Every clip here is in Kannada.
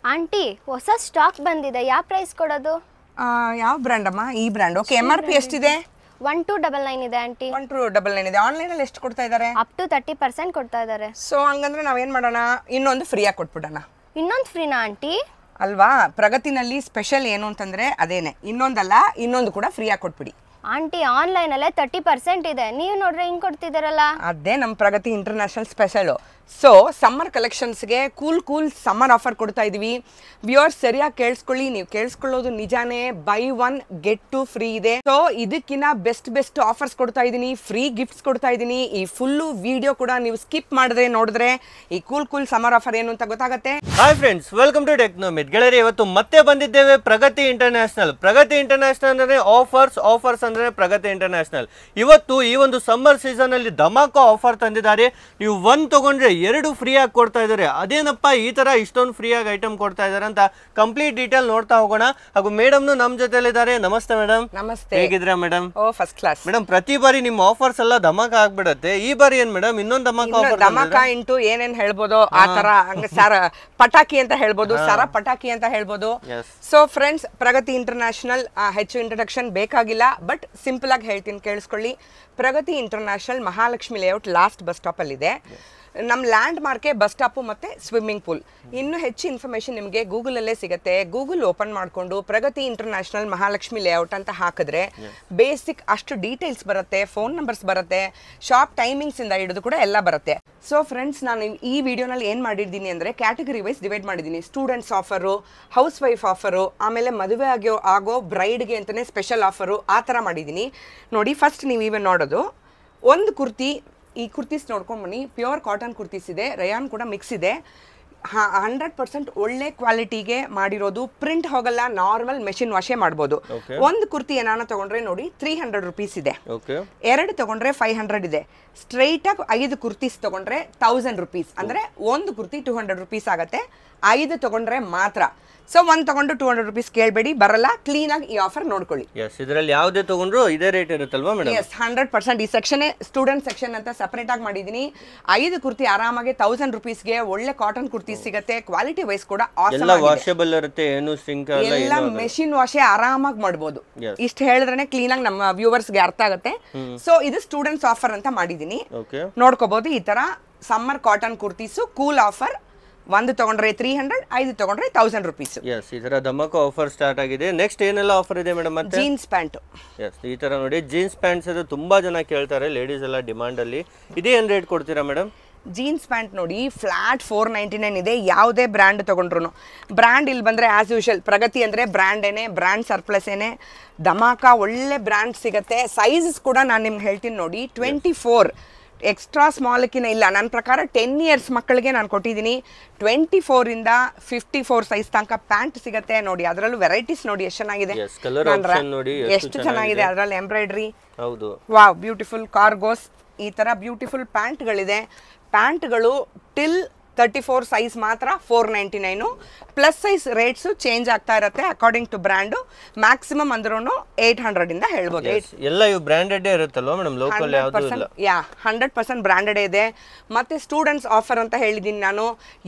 ಆಂಟಿ ಹೊಸ ಸ್ಟಾಕ್ ಬಂದಿದೆ, ಯಾವ ಪ್ರೈಸ್ ಕೊಡೋದು? ಯಾವ ಬ್ರ್ಯಾಂಡ್ ಅಮ್ಮ? ಈ ಬ್ರ್ಯಾಂಡ್. ಓಕೆ, MRP ಎಷ್ಟಿದೆ? 1299 ಇದೆ ಆಂಟಿ. 1299 ಇದೆ. ಆನ್ಲೈನ್ ಅಲ್ಲಿ ಎಷ್ಟು ಕೊಡ್ತಾ ಇದ್ದಾರೆ? ಅಪ್ ಟು 30% ಕೊಡ್ತಾ ಇದ್ದಾರೆ. ಸೊ ಹಂಗಂದ್ರೆ ನಾವೇನ್ ಮಾಡೋಣ, ಇನ್ನೊಂದು ಫ್ರೀಯಾಗಿ ಕೊಟ್ಬಿಡೋಣ. ಇನ್ನೊಂದು ಫ್ರೀನಾ ಆಂಟಿ? ಅಲ್ವಾ, ಪ್ರಗತಿನಲ್ಲಿ ಸ್ಪೆಷಲ್ ಏನು ಅಂತಂದ್ರೆ ಅದೇನೆ, ಇನ್ನೊಂದಲ್ಲ ಇನ್ನೊಂದು ಕೂಡ ಫ್ರೀಯಾಗಿ ಕೊಟ್ಬಿಡಿ. ಆಂಟಿ ಆನ್ಲೈನ್ ಅಲ್ಲೇ 30% ಇದೆ, ನೀವು ನೋಡ್ರೆ ಹಿಂಗ್ ಕೊಡ್ತಿದಾರಲ್ಲ. ಅದೇ ನಮ್ಮ Pragati International special. So summer ಕಲೆಕ್ಷನ್ಸ್ಗೆ ಕೂಲ್ ಸಮ್ಮರ್ ಆಫರ್ ಕೊಡ್ತಾ ಇದೀವಿ. ವ್ಯೂವರ್ಸ್ ಸರಿಯಾಗಿ ಕೇಳಿಸ್ಕೊಳ್ಳಿ, ನೀವು ಕೇಳಿಸ್ಕೊಳ್ಳೋದು ನಿಜಾನೇ, ಬೈ 1 get 2 ಫ್ರೀ ಇದೆ. ಸೊ ಇದಕ್ಕಿಂತ ಬೆಸ್ಟ್ ಆಫರ್ಸ್ ಕೊಡ್ತಾ ಇದೀನಿ, ಫ್ರೀ ಗಿಫ್ಟ್ಸ್ ಕೊಡ್ತಾ ಇದೀನಿ. ಈ ಫುಲ್ಲು ವಿಡಿಯೋ ಕೂಡ ನೀವು ಸ್ಕಿಪ್ ಮಾಡಿದ್ರೆ ನೋಡಿದ್ರೆ ಈ ಕೂಲ್ ಸಮ್ಮರ್ ಆಫರ್ ಏನು ಅಂತ ಗೊತ್ತಾಗುತ್ತೆ. Hi friends, welcome to ಟೆಕ್ನೋಮಿತ್. ಗೆಳೆಯರೆ, ಇವತ್ತು ಮತ್ತೆ ಬಂದಿದ್ದೇವೆ ಪ್ರಗತಿ ಇಂಟರ್ನ್ಯಾಷನಲ್. ಪ್ರಗತಿ ಇಂಟರ್ನ್ಯಾಷನಲ್ ಅಂದ್ರೆ ಆಫರ್ಸ್ ಅಂದ್ರೆ ಪ್ರಗತಿ ಇಂಟರ್ನ್ಯಾಷನಲ್. ಇವತ್ತು ಈ ಒಂದು ಸಮ್ಮರ್ ಸೀಸನ್ ಅಲ್ಲಿ ಧಮಾಕ ಆಫರ್ ತಂದಿದ್ದಾರೆ. ನೀವು 1 ತಗೊಂಡ್ರೆ 2 ಫ್ರೀ ಆಗಿ ಕೊಡ್ತಾ ಇದ್ದಾರೆ. ಅದೇನಪ್ಪ ಈ ತರ ಇಷ್ಟೊಂದು ಫ್ರೀ ಆಗಿ ಐಟಮ್ ಕೊಡ್ತಾ ಇದ್ದಾರೆ ಅಂತ ಕಂಪ್ಲೀಟ್ ಡೀಟೇಲ್ ನೋಡ್ತಾ ಹೋಗೋಣ. ಹಾಗೂ ಮೇಡಮ್ ನಮ್ ಜೊತೆಲಿದ್ದಾರೆ. ನಮಸ್ತೆ ಮೇಡಮ್. ನಮಸ್ತೆ. ಹೇಗಿದ್ದೀರಾ ಮೇಡಮ್? ಓ, ಫಸ್ಟ್ ಕ್ಲಾಸ್ ಮೇಡಮ್. ಪ್ರತಿ ಬಾರಿ ನಿಮ್ಮ ಆಫರ್ಸ್ ಎಲ್ಲ ಧಮಾಕ ಆಗ್ಬಿಡತ್ತೆ. ಈ ಬಾರಿ ಏನ್ ಮೇಡಮ್ ಇನ್ನೊಂದು ಧಮಾಕ ಆಫರ್? ಧಮಾಕ ಇಂಟು ಏನೇನ್ ಹೇಳ್ಬೋದು ಆ ತರ, ಸರ ಪಟಾಕಿ ಅಂತ ಹೇಳ್ಬೋದು, ಸರ ಪಟಾಕಿ ಅಂತ ಹೇಳ್ಬೋದು. ಸೊ ಫ್ರೆಂಡ್ಸ್, ಪ್ರಗತಿ ಇಂಟರ್ನ್ಯಾಷನಲ್ ಹೆಚ್ಚು ಇಂಟ್ರಡಕ್ಷನ್ ಬೇಕಾಗಿಲ್ಲ, ಬಟ್ ಸಿಂಪಲ್ ಆಗಿ ಹೇಳ್ತೀನಿ, ಕೇಳಿಸ್ಕೊಳ್ಳಿ. Pragati International Mahalakshmi layout last bus stop ಅಲ್ಲಿ ಇದೆ. ನಮ್ಮ ಲ್ಯಾಂಡ್ ಮಾರ್ಕೆ ಬಸ್ ಸ್ಟಾಪು ಮತ್ತು ಸ್ವಿಮ್ಮಿಂಗ್ ಪೂಲ್. ಇನ್ನೂ ಹೆಚ್ಚು ಇನ್ಫಾರ್ಮೇಷನ್ ನಿಮಗೆ ಗೂಗಲಲ್ಲೇ ಸಿಗುತ್ತೆ. ಗೂಗಲ್ ಓಪನ್ ಮಾಡಿಕೊಂಡು ಪ್ರಗತಿ ಇಂಟರ್ನ್ಯಾಷನಲ್ ಮಹಾಲಕ್ಷ್ಮಿ ಲೇಔಟ್ ಅಂತ ಹಾಕಿದ್ರೆ ಬೇಸಿಕ್ ಅಷ್ಟು ಡೀಟೇಲ್ಸ್ ಬರುತ್ತೆ, ಫೋನ್ ನಂಬರ್ಸ್ ಬರುತ್ತೆ, ಶಾಪ್ ಟೈಮಿಂಗ್ಸಿಂದ ಹಿಡಿದು ಕೂಡ ಎಲ್ಲ ಬರುತ್ತೆ. ಸೊ ಫ್ರೆಂಡ್ಸ್, ನಾನು ಈ ವಿಡಿಯೋನಲ್ಲಿ ಏನು ಮಾಡಿದ್ದೀನಿ ಅಂದರೆ ಕ್ಯಾಟಗರಿ ವೈಸ್ ಡಿವೈಡ್ ಮಾಡಿದ್ದೀನಿ. Students offer, house wife offer, ಆಮೇಲೆ ಮದುವೆ ಆಗೋ ಬ್ರೈಡ್ಗೆ ಅಂತಲೇ ಸ್ಪೆಷಲ್ ಆಫರು, ಆ ಥರ ಮಾಡಿದ್ದೀನಿ. ನೋಡಿ, ಫಸ್ಟ್ ನೀವು ಇವನ್ ನೋಡೋದು ಒಂದು ಕುರ್ತಿ. ಈ ಕುರ್ತೀಸ್ ನೋಡ್ಕೊಂಡು ಬನ್ನಿ, ಪ್ಯೂರ್ ಕಾಟನ್ ಕುರ್ತೀಸ್ ಇದೆ, ರಯಾನ್ ಕೂಡ ಮಿಕ್ಸ್ ಇದೆ. 100% ಒಳ್ಳೆ ಕ್ವಾಲಿಟಿಗೆ ಮಾಡಿರೋದು, ಪ್ರಿಂಟ್ ಹೋಗಲ್ಲ, ನಾರ್ಮಲ್ ಮೆಷಿನ್ ವಾಶೇ ಮಾಡ್ಬೋದು. ಒಂದು ಕುರ್ತಿ ಏನಾನ ತಗೊಂಡ್ರೆ ನೋಡಿ 300 ರುಪೀಸ್ ಇದೆ, 2 ತಗೊಂಡ್ರೆ 500 ಇದೆ. ಸ್ಟ್ರೈಟ್ ಆಗಿ 5 ಕುರ್ತೀಸ್ ತಗೊಂಡ್ರೆ 1000 ರುಪೀಸ್, ಅಂದ್ರೆ ಒಂದು ಕುರ್ತಿ 200 ರುಪೀಸ್ ಆಗುತ್ತೆ. 5 ತಗೊಂಡ್ರೆ ಮಾತ್ರ. ಸೊ 1 ತಗೊಂಡು 200 ರುಪೀಸ್ ಕೇಳಬೇಡಿ, ಬರಲ್ಲ. ಕ್ಲೀನ್ ಆಗಿ ಈ ಆಫರ್ ನೋಡ್ಕೊಳ್ಳಿ. ಇದರಲ್ಲಿ ಯಾವುದೇ ತಗೊಂಡ್ರು ಇದೇ ರೇಟ್ ಇರುತ್ತಲ್ವಾ ಮೇಡಮ್? ಎಸ್, 100%. ಈ ಸೆಕ್ಷನ್ ಸ್ಟೂಡೆಂಟ್ ಸೆಕ್ಷನ್ ಅಂತ ಸಪರೇಟ್ ಆಗಿ ಮಾಡಿದೀನಿ. 5 ಕುರ್ತಿ ಆರಾಮಾಗಿ 1000 ರುಪೀಸ್ಗೆ ಒಳ್ಳೆ ಕಾಟನ್ ಕುರ್ತಿ ಸಿಗುತ್ತೆ. ಕ್ವಾಲಿಟಿ ವೈಸ್ ಕೂಡ ಎಲ್ಲ ವಾಷಬಲ್ ಇರುತ್ತೆ, ಏನು ಸಿಂಕ್ ಎಲ್ಲ ಮೆಷಿನ್ ವಾಶೇ ಆರಾಮಾಗಿ ಮಾಡಬಹುದು. ಇಷ್ಟು ಹೇಳಿದ್ರೆ ಕ್ಲೀನ್ ಆಗಿ ನಮ್ಮ ವ್ಯೂವರ್ಸ್ಗೆ ಅರ್ಥ ಆಗುತ್ತೆ. ಸೊ ಇದು ಸ್ಟೂಡೆಂಟ್ಸ್ ಆಫರ್ ಅಂತ ಮಾಡಿದೀನಿ, ನೋಡ್ಕೋಬಹುದು. ಈ ತರ summer cotton kurtis cool offer. 1 ತಗೊಂಡ್ರೆ 300, 5 ತಗೊಂಡ್ರೆ 1000 ರುಪೀಸ್. ಈ ತರ ಧಮಾಕ ಆಫರ್ ಸ್ಟಾರ್ಟ್ ಆಗಿದೆ. ನೆಕ್ಸ್ಟ್ ಏನೆಲ್ಲ ಆಫರ್ ಇದೆ ಮೇಡಮ್? ಮತ್ತೆ ಜೀನ್ಸ್ ಪ್ಯಾಂಟ್. ಈ ತರ ನೋಡಿ, ಜೀನ್ಸ್ ಪ್ಯಾಂಟ್ಸ್ ಅದು ತುಂಬಾ ಜನ ಕೇಳ್ತಾರೆ, ಲೇಡೀಸ್ ಎಲ್ಲ ಡಿಮಾಂಡ್ ಅಲ್ಲಿ. ಇದೇ ಏನ್ ರೇಟ್ ಕೊಡ್ತೀರಾ ಮೇಡಮ್? ಜೀನ್ಸ್ ಪ್ಯಾಂಟ್ ನೋಡಿ ಫ್ಲಾಟ್ 499 ಇದೆ. ಯಾವುದೇ ಬ್ರ್ಯಾಂಡ್ ತಗೊಂಡ್ರು ಬ್ರ್ಯಾಂಡ್ ಇಲ್ಲಿ ಬಂದರೆ ಆ್ಯಸ್ ಯೂಶಲ್ ಪ್ರಗತಿ ಅಂದರೆ ಬ್ರ್ಯಾಂಡೇನೆ, ಬ್ರ್ಯಾಂಡ್ ಸರ್ಪ್ಲಸ್ ಏನೇ, ಧಮಾಕ ಒಳ್ಳೆ ಬ್ರ್ಯಾಂಡ್ ಸಿಗುತ್ತೆ. ಸೈಜಸ್ ಕೂಡ ನಾನು ನಿಮ್ಗೆ ಹೇಳ್ತೀನಿ ನೋಡಿ, 24 ಎಕ್ಸ್ಟ್ರಾ ಸ್ಮಾಲ್ಕಿನ ಇಲ್ಲ. ನನ್ನ ಪ್ರಕಾರ 10 ಇಯರ್ಸ್ ಮಕ್ಕಳಿಗೆ ನಾನು ಕೊಟ್ಟಿದ್ದೀನಿ. 24 ಇಂದ 54 ಸೈಜ್ ತನಕ ಪ್ಯಾಂಟ್ ಸಿಗುತ್ತೆ ನೋಡಿ. ಅದರಲ್ಲೂ ವೆರೈಟೀಸ್ ನೋಡಿ ಎಷ್ಟು ಚೆನ್ನಾಗಿದೆ, ಎಷ್ಟು ಚೆನ್ನಾಗಿದೆ. ಅದರಲ್ಲಿ ಎಂಬ್ರಾಯ್ಡ್ರಿ, ವಾವ್, ಬ್ಯೂಟಿಫುಲ್ ಕಾರ್ಗೋಸ್, ಈ ತರ ಬ್ಯೂಟಿಫುಲ್ ಪ್ಯಾಂಟ್ಗಳಿದೆ. ಪ್ಯಾಂಟ್ಗಳು ಟಿಲ್ 34 ಸೈಜ್ ಮಾತ್ರ 499. ಪ್ಲಸ್ ಸೈಜ್ ರೇಟ್ಸ್ ಚೇಂಜ್ ಆಗ್ತಾ ಇರುತ್ತೆ ಅಕಾರ್ಡಿಂಗ್ ಟು ಬ್ರ್ಯಾಂಡ್. ಮ್ಯಾಕ್ಸಿಮಮ್ ಅಂದ್ರೂ 800 ಇಂದ ಹೇಳ್ಬೋದು. ಎಲ್ಲ ಇವು ಬ್ರ್ಯಾಂಡೆಡ್ ಇರುತ್ತಲ್ವಾ ಮೇಡಮ್? ಲೋಕಲ್ ಯಾವುದು ಇಲ್ಲ. 100% ಬ್ರ್ಯಾಂಡೆಡ್ ಇದೆ. ಮತ್ತೆ ಸ್ಟೂಡೆಂಟ್ಸ್ ಆಫರ್ ಅಂತ ಹೇಳಿದೀನಿ ನಾನು.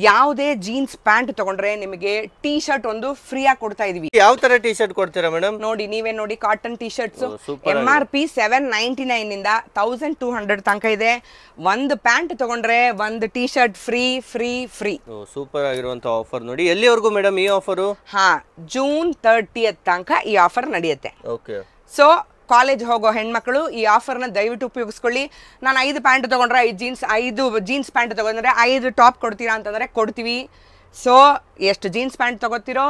ಯಾವುದೇ ಜೀನ್ಸ್ ಪ್ಯಾಂಟ್ ತಗೊಂಡ್ರೆ ನಿಮಗೆ ಟೀ ಶರ್ಟ್ ಒಂದು ಫ್ರೀ ಆಗಿ ಕೊಡ್ತಾ ಇದೀವಿ. ಯಾವ ತರ ಟೀ ಶರ್ಟ್ ಕೊಡ್ತೀರಾ ಮೇಡಮ್? ನೋಡಿ, ನೀವೇ ನೋಡಿ, ಕಾಟನ್ ಟೀ ಶರ್ಟ್ಸ್ MRP 799 ಇಂದ 1200 ತನಕ ಇದೆ. ಒಂದು ಪ್ಯಾಂಟ್ ತಗೊಂಡ್ರೆ ಒಂದು ಟೀ ಶರ್ಟ್ ಫ್ರೀ. ಸೂಪರ್ ಆಗಿರುವಂತ ಆಫರ್ ನೋಡಿ. ಎಲ್ಲಿವರೆಗೂ ಮೇಡಮ್ ಈ ಆಫರು? ಜೂನ್ 30th ತನಕ ಈ ಆಫರ್ ನಡೆಯುತ್ತೆ. ಸೊ ಕಾಲೇಜ್ ಹೋಗೋ ಹೆಣ್ಮಕ್ಳು ಈ ಆಫರ್ನ ದಯವಿಟ್ಟು ಉಪಯೋಗಿಸ್ಕೊಳ್ಳಿ. ನಾನು 5 ಪ್ಯಾಂಟ್ ತಗೊಂಡ್ರೆ 5 ಜೀನ್ಸ್ ಪ್ಯಾಂಟ್ ತಗೊಂಡ್ರೆ 5 ಟಾಪ್ ಕೊಡ್ತೀರಾ ಅಂತಂದ್ರೆ ಕೊಡ್ತೀವಿ. ಸೊ ಎಷ್ಟು ಜೀನ್ಸ್ ಪ್ಯಾಂಟ್ ತಗೋತೀರೋ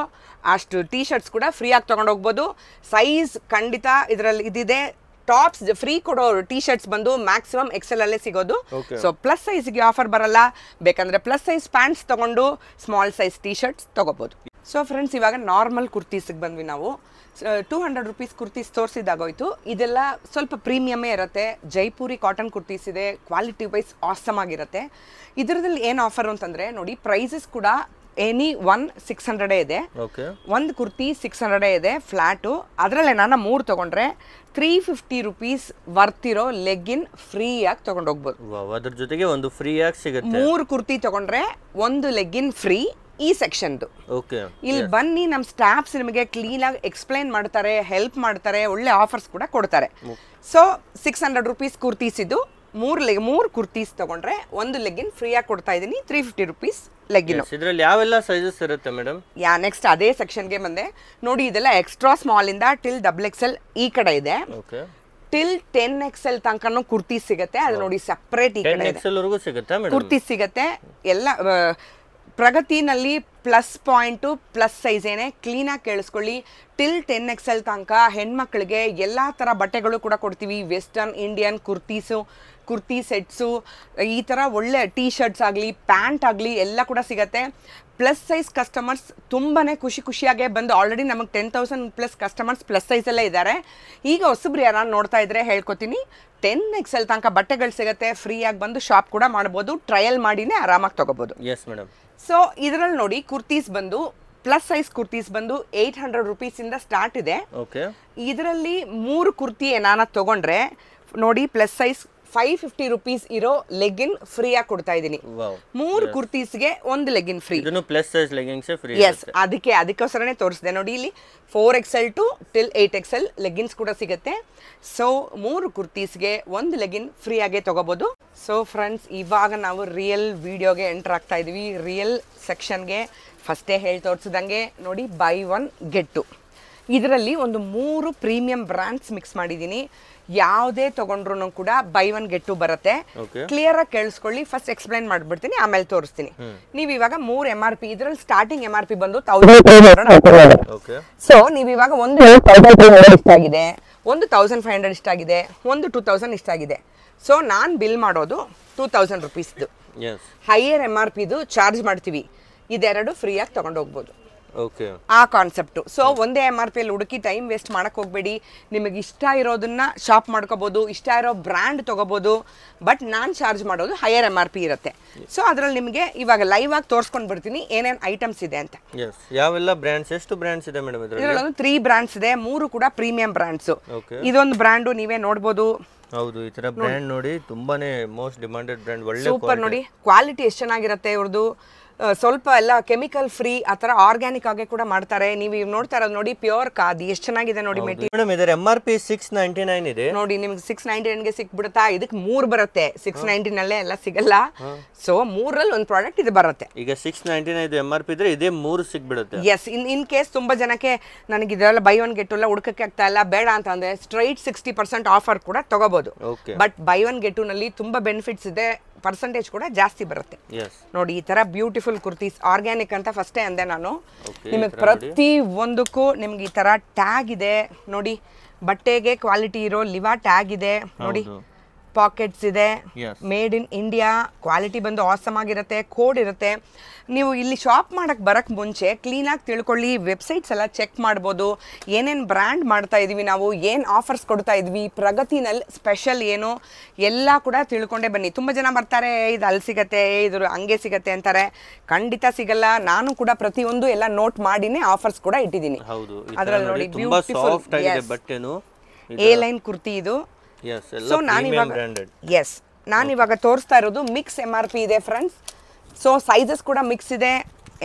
ಅಷ್ಟು ಟೀ ಶರ್ಟ್ಸ್ ಕೂಡ ಫ್ರೀ ಆಗಿ ತಗೊಂಡು ಹೋಗ್ಬೋದು. ಸೈಜ್ ಖಂಡಿತ ಇದರಲ್ಲಿ ಇದಿದೆ. ಟಾಪ್ಸ್ ಫ್ರೀ ಕೊಡೋ ಟೀ ಶರ್ಟ್ಸ್ ಬಂದು ಮ್ಯಾಕ್ಸಿಮಮ್ XL ಅಲ್ಲೇ ಸಿಗೋದು. ಸೊ ಪ್ಲಸ್ ಸೈಜ್ಗೆ ಆಫರ್ ಬರಲ್ಲ. ಬೇಕಂದ್ರೆ ಪ್ಲಸ್ ಸೈಜ್ ಪ್ಯಾಂಟ್ಸ್ ತಗೊಂಡು ಸ್ಮಾಲ್ ಸೈಜ್ ಟೀ ಶರ್ಟ್ಸ್ ತಗೋಬಹುದು. ಸೊ ಫ್ರೆಂಡ್ಸ್, ಇವಾಗ ನಾರ್ಮಲ್ ಕುರ್ತೀಸ್ಗೆ ಬಂದ್ವಿ ನಾವು. 200 ರುಪೀಸ್ ಕುರ್ತೀಸ್ ತೋರಿಸಿದಾಗೋಯ್ತು. ಇದೆಲ್ಲ ಸ್ವಲ್ಪ ಪ್ರೀಮಿಯಮೇ ಇರುತ್ತೆ. ಜೈಪುರಿ ಕಾಟನ್ ಕುರ್ತೀಸ್ ಇದೆ, ಕ್ವಾಲಿಟಿ ವೈಸ್ ಆಸಮ್ ಆಗಿರುತ್ತೆ. ಇದರಲ್ಲಿ ಏನು ಆಫರ್ ಅಂತಂದ್ರೆ ನೋಡಿ, ಪ್ರೈಸಸ್ ಕೂಡ ಎನಿ 600 ಇದೆ. ಒಂದು ಕುರ್ತಿ 600 ಇದೆ ಫ್ಲಾಟು. ಅದರಲ್ಲೇ ನಾನು 3 ತಗೊಂಡ್ರೆ 350 ರುಪೀಸ್ ವರ್ತಿರೋ ಲೆಗ್ಗಿನ್ ಫ್ರೀ ಆಗಿ ತಗೊಂಡು ಹೋಗ್ಬೋದು. ಅದ್ರ ಜೊತೆಗೆ ಒಂದು ಫ್ರೀ ಆಗಿ ಸಿಗುತ್ತೆ. 3 ಕುರ್ತಿ ತಗೊಂಡ್ರೆ ಒಂದು ಲೆಗ್ಗಿನ್ ಫ್ರೀ, ಈ ಸೆಕ್ಷನ್ದು. ಓಕೆ, ಇಲ್ಲಿ ಬನ್ನಿ, ನಮ್ಮ ಸ್ಟಾಫ್ಸ್ ನಿಮಗೆ ಕ್ಲೀನಾಗಿ ಎಕ್ಸ್ಪ್ಲೈನ್ ಮಾಡ್ತಾರೆ, ಹೆಲ್ಪ್ ಮಾಡ್ತಾರೆ, ಒಳ್ಳೆ ಆಫರ್ಸ್ ಕೂಡ ಕೊಡ್ತಾರೆ. ಸೊ 600 ರುಪೀಸ್ ಕುರ್ತೀಸ್ ಇದು. ಮೂರು ಕುರ್ತೀಸ್ ತಗೊಂಡ್ರೆ ಒಂದು ಲೆಗ್ಗಿನ್ ಫ್ರೀಯಾಗಿ ಕೊಡ್ತಾ ಇದ್ದೀನಿ, 350 ರುಪೀಸ್ ಲೆಗ್ಗಿನ್. ಇದರಲ್ಲಿ ಯಾವೆಲ್ಲ ಸೈಜಸ್ ಇರುತ್ತೆ ಮೇಡಮ್? ನೆಕ್ಸ್ಟ್ ಅದೇ ಸೆಕ್ಷನ್ಗೆ ಬಂದೆ ನೋಡಿ. ಇದೆಲ್ಲ ಎಕ್ಸ್ಟ್ರಾ ಸ್ಮಾಲ್ ಇಂದ ಟಿಲ್ XXL ಈ ಕಡೆ ಇದೆ, ಟಿಲ್ 10XL ತನಕನೂ ಕುರ್ತೀಸ್ ಸಿಗುತ್ತೆ. ಅದು ನೋಡಿ ಸಪ್ರೇಟ್ ಈ ಕಡೆ ಕುರ್ತೀಸ್ ಸಿಗುತ್ತೆ. ಎಲ್ಲ ಪ್ರಗತಿನಲ್ಲಿ ಪ್ಲಸ್ ಪಾಯಿಂಟು ಪ್ಲಸ್ ಸೈಜ್ ಏನೇ, ಕ್ಲೀನಾಗಿ ಕೇಳಿಸ್ಕೊಳ್ಳಿ. ಟಿಲ್ 10XL ತನಕ ಹೆಣ್ಮಕ್ಳಿಗೆ ಎಲ್ಲ ಥರ ಬಟ್ಟೆಗಳು ಕೂಡ ಕೊಡ್ತೀವಿ. Western, Indian kurtis, kurti sets, ಈ ಥರ ಒಳ್ಳೆ ಟೀ ಶರ್ಟ್ಸ್ ಆಗಲಿ, ಪ್ಯಾಂಟ್ ಆಗಲಿ ಎಲ್ಲ ಕೂಡ ಸಿಗುತ್ತೆ. ಪ್ಲಸ್ ಸೈಜ್ ಕಸ್ಟಮರ್ಸ್ ತುಂಬಾ ಖುಷಿಯಾಗೇ ಬಂದು ಆಲ್ರೆಡಿ ನಮಗೆ 10,000 ಪ್ಲಸ್ ಕಸ್ಟಮರ್ಸ್ ಪ್ಲಸ್ ಸೈಜಲ್ಲೇ ಇದ್ದಾರೆ. ಈಗ ಹೊಸಬ್ರು ಯಾರು ನೋಡ್ತಾ ಇದ್ರೆ ಹೇಳ್ಕೊತೀನಿ, 10XL ತನಕ ಬಟ್ಟೆಗಳು ಸಿಗುತ್ತೆ. ಫ್ರೀಯಾಗಿ ಬಂದು ಶಾಪ್ ಕೂಡ ಮಾಡ್ಬೋದು, ಟ್ರಯಲ್ ಮಾಡಿನೇ ಆರಾಮಾಗಿ ತೊಗೋಬೋದು. Yes madam. ಸೊ ಇದರಲ್ಲಿ ನೋಡಿ ಕುರ್ತೀಸ್ ಬಂದು ಪ್ಲಸ್ ಸೈಜ್ ಕುರ್ತೀಸ್ ಬಂದು 800 ರುಪೀಸಿಂದ ಸ್ಟಾರ್ಟ್ ಇದೆ. ಇದರಲ್ಲಿ 3 ಕುರ್ತಿ ಏನಾನ ತಗೊಂಡ್ರೆ ನೋಡಿ ಪ್ಲಸ್ ಸೈಜ್ 550 ರುಪೀಸ್ ಇರೋ ಲೆಗ್ಗಿನ್ ಫ್ರೀಯಾಗಿ ಕೊಡ್ತಾ ಇದ್ದೀನಿ. 3 ಕುರ್ತೀಸ್ಗೆ ಒಂದು legging free. Plus size leggings free. Yes, ಅದಕ್ಕೋಸ್ಕರನೇ ತೋರಿಸಿದೆ ನೋಡಿ. ಇಲ್ಲಿ 4XL to till 8XL leggings ಕೂಡ ಸಿಗುತ್ತೆ. ಸೊ 3 ಕುರ್ತೀಸ್ಗೆ ಒಂದು ಲೆಗ್ಗಿನ್ ಫ್ರೀ ಆಗೇ ತಗೋಬಹುದು. ಸೊ ಫ್ರೆಂಡ್ಸ್, ಇವಾಗ ನಾವು ರಿಯಲ್ ವಿಡಿಯೋಗೆ ಎಂಟರ್ ಆಗ್ತಾ ಇದೀವಿ. ರಿಯಲ್ ಸೆಕ್ಷನ್ಗೆ ಫಸ್ಟೇ ಹೇಳಿ ತೋರಿಸಿದಂಗೆ ನೋಡಿ, ಬೈ 1 get 2. ಇದರಲ್ಲಿ ಒಂದು 3 ಪ್ರೀಮಿಯಂ ಬ್ರ್ಯಾಂಡ್ಸ್ ಮಿಕ್ಸ್ ಮಾಡಿದ್ದೀನಿ. ಯಾವುದೇ ತಗೊಂಡ್ರು ಕೂಡ ಬೈ 1 get 2 ಬರುತ್ತೆ. ಕ್ಲಿಯರ್ ಆಗಿ ಕೇಳಿಸ್ಕೊಳ್ಳಿ. ಫಸ್ಟ್ ಎಕ್ಸ್ಪ್ಲೈನ್ ಮಾಡ್ಬಿಡ್ತೀನಿ, ಆಮೇಲೆ ತೋರಿಸ್ತೀನಿ. ನೀವು ಇವಾಗ 3 MRP, ಇದರಲ್ಲಿ ಸ್ಟಾರ್ಟಿಂಗ್ MRP ಬಂದು 1000. ಸೊ ನೀವು ಇವಾಗ ಒಂದು 1300 ಇಷ್ಟ ಆಗಿದೆ, ಒಂದು 1500 ಇಷ್ಟ ಆಗಿದೆ, ಒಂದು 2000 ಇಷ್ಟ ಆಗಿದೆ. ಸೊ ನಾನು ಬಿಲ್ ಮಾಡೋದು 2000 ರುಪೀಸ್ದು. ಹೈಯರ್ MRPದು ಚಾರ್ಜ್ ಮಾಡ್ತೀವಿ. ಇದೆರಡು ಫ್ರೀಯಾಗಿ ತಗೊಂಡು ಹೋಗ್ಬೋದು. ಆ ಕಾನ್ಸೆಪ್ಟು. ಸೊ ಒಂದೇ MRP ಅಲ್ಲಿ ಹುಡುಕಿ ಟೈಮ್ ವೇಸ್ಟ್ ಮಾಡಕ್ ಹೋಗ್ಬೇಡಿ. ನಿಮಗೆ ಇಷ್ಟ ಇರೋದನ್ನ ಶಾಪ್ ಮಾಡ್ಕೋಬಹುದು, ಇಷ್ಟ ಇರೋ ಬ್ರ್ಯಾಂಡ್ ತಗೋಬಹುದು. ಬಟ್ ನಾನು ಚಾರ್ಜ್ ಮಾಡೋದು ಹೈಯರ್ MRP ಇರುತ್ತೆ. ಸೊ ಅದ್ರಲ್ಲಿ ನಿಮಗೆ ಇವಾಗ ಲೈವ್ ಆಗಿ ತೋರಿಸ್ಕೊಂಡು ಬಿಡ್ತೀನಿ ಏನೇನು ಐಟಮ್ಸ್ ಇದೆ ಅಂತ. ಯಾವೆಲ್ಲ ಬ್ರ್ಯಾಂಡ್ಸ್, ಎಷ್ಟು ಬ್ರ್ಯಾಂಡ್ಸ್ ಇದೆ ಮೇಡಮ್? ಇದರಲ್ಲಿ 3 ಬ್ರ್ಯಾಂಡ್ಸ್ ಇದೆ, 3 ಕೂಡ ಪ್ರೀಮಿಯಂ ಬ್ರ್ಯಾಂಡ್ಸ್. ಇದೊಂದು ಬ್ರ್ಯಾಂಡು ನೀವೇ ನೋಡ್ಬೋದು. ಹೌದು, ಈ ತರ ಬ್ರ್ಯಾಂಡ್ ನೋಡಿ ತುಂಬಾನೇ ಮೋಸ್ಟ್ ಡಿಮಾಂಡೆಡ್ ಬ್ರ್ಯಾಂಡ್. ಒಳ್ಳೆ ಸೂಪರ್ ನೋಡಿ, ಕ್ವಾಲಿಟಿ ಎಷ್ಟು ಚೆನ್ನಾಗಿರುತ್ತೆ ಇವ್ರದ್ದು. ಸ್ವಲ್ಪ ಎಲ್ಲ ಕೆಮಿಕಲ್ ಫ್ರೀ, ಆ ಥರ ಆರ್ಗ್ಯಾನಿಕ್ ಆಗಿ ಕೂಡ ಮಾಡ್ತಾರೆ. ನೀವು ನೋಡ್ತಾ ಇರೋದು ನೋಡಿ, ಪ್ಯೂರ್ ಖಾದಿ ಎಷ್ಟು ಚೆನ್ನಾಗಿದೆ ನೋಡಿ ಮೆಟೀರಿಯಲ್. ಮೇಡಮ್ ಇದರ MRP 699 ಇದೆ ನೋಡಿ. ನಿಮ್ಗೆ 699ಗೆ ಸಿಕ್ಬಿಡುತ್ತಾ? ಇದಕ್ಕೆ 3 ಬರುತ್ತೆ. 690 ಎಲ್ಲ ಸಿಗಲ್ಲ. ಸೊ 3ರಲ್ಲಿ ಒಂದು ಪ್ರಾಡಕ್ಟ್ ಇದು ಬರುತ್ತೆ. ಈಗ 699 MRP ಇದ್ರೆ ಇದೇ 3 ಸಿಕ್ಬಿಡುತ್ತೆ. ಎಸ್, ಇನ್ ಕೇಸ್ ತುಂಬಾ ಜನಕ್ಕೆ ನನಗೆ ಇದೆಲ್ಲ ಬೈ 1 get 2 ಎಲ್ಲ ಹುಡುಕಕ್ಕೆ ಆಗ್ತಾ ಇಲ್ಲ, ಬೇಡ ಅಂತ ಅಂದ್ರೆ ಸ್ಟ್ರೈಟ್ 60% ಆಫರ್ ಕೂಡ ತಗೋಬಹುದು. ಬಟ್ ಬೈ 1 get 2 ನಲ್ಲಿ ತುಂಬಾ ಬೆನಿಫಿಟ್ಸ್ ಇದೆ, ಪರ್ಸೆಂಟೇಜ್ ಕೂಡ ಜಾಸ್ತಿ ಬರುತ್ತೆ. ನೋಡಿ ಈ ತರ ಬ್ಯೂಟಿಫುಲ್ ಕುರ್ತೀಸ್, ಆರ್ಗ್ಯಾನಿಕ್ ಅಂತ ಫಸ್ಟೇ ಅಂದೆ ನಾನು. ನಿಮಗೆ ಪ್ರತಿ ಒಂದಕ್ಕೂ ನಿಮ್ಗೆ ಈ ತರ ಟ್ಯಾಗ್ ಇದೆ ನೋಡಿ. ಬಟ್ಟೆಗೆ ಕ್ವಾಲಿಟಿ ಇರೋ ಲಿವಾ ಟ್ಯಾಗ್ ಇದೆ ನೋಡಿ. ಪಾಕೆಟ್ಸ್ ಇದೆ, ಮೇಡ್ ಇನ್ ಇಂಡಿಯಾ, ಕ್ವಾಲಿಟಿ ಬಂದು ಆಸಮ್ ಆಗಿರುತ್ತೆ, ಕೋಡ್ ಇರುತ್ತೆ. ನೀವು ಇಲ್ಲಿ ಶಾಪ್ ಮಾಡಕ್ಕೆ ಬರಕ್ಕೆ ಮುಂಚೆ ಕ್ಲೀನಾಗಿ ತಿಳ್ಕೊಳ್ಳಿ, ವೆಬ್ಸೈಟ್ಸ್ ಎಲ್ಲ ಚೆಕ್ ಮಾಡ್ಬೋದು. ಏನೇನು ಬ್ರ್ಯಾಂಡ್ ಮಾಡ್ತಾ ಇದೀವಿ ನಾವು, ಏನು ಆಫರ್ಸ್ ಕೊಡ್ತಾ ಇದ್ವಿ, ಪ್ರಗತಿನಲ್ಲಿ ಸ್ಪೆಷಲ್ ಏನು ಎಲ್ಲ ಕೂಡ ತಿಳ್ಕೊಂಡೇ ಬನ್ನಿ. ತುಂಬ ಜನ ಬರ್ತಾರೆ, ಇದು ಅಲ್ಲಿ ಸಿಗತ್ತೆ, ಇದು ಹಂಗೆ ಸಿಗತ್ತೆ ಅಂತಾರೆ. ಖಂಡಿತ ಸಿಗಲ್ಲ. ನಾನು ಕೂಡ ಪ್ರತಿಯೊಂದು ಎಲ್ಲ ನೋಟ್ ಮಾಡಿನೇ ಆಫರ್ಸ್ ಕೂಡ ಇಟ್ಟಿದ್ದೀನಿ. ಅದರಲ್ಲಿ ನೋಡಿ ಬ್ಯೂಟಿಫುಲ್ ಎ ಲೈನ್ ಕುರ್ತಿ ಇದು. ಸೊ ನಾನಿವಾಗ ತೋರಿಸ್ತಾ ಇರೋದು ಮಿಕ್ಸ್ MRP ಇದೆ ಫ್ರೆಂಡ್ಸ್. ಸೊ ಸೈಜಸ್ ಕೂಡ ಮಿಕ್ಸ್ ಇದೆ,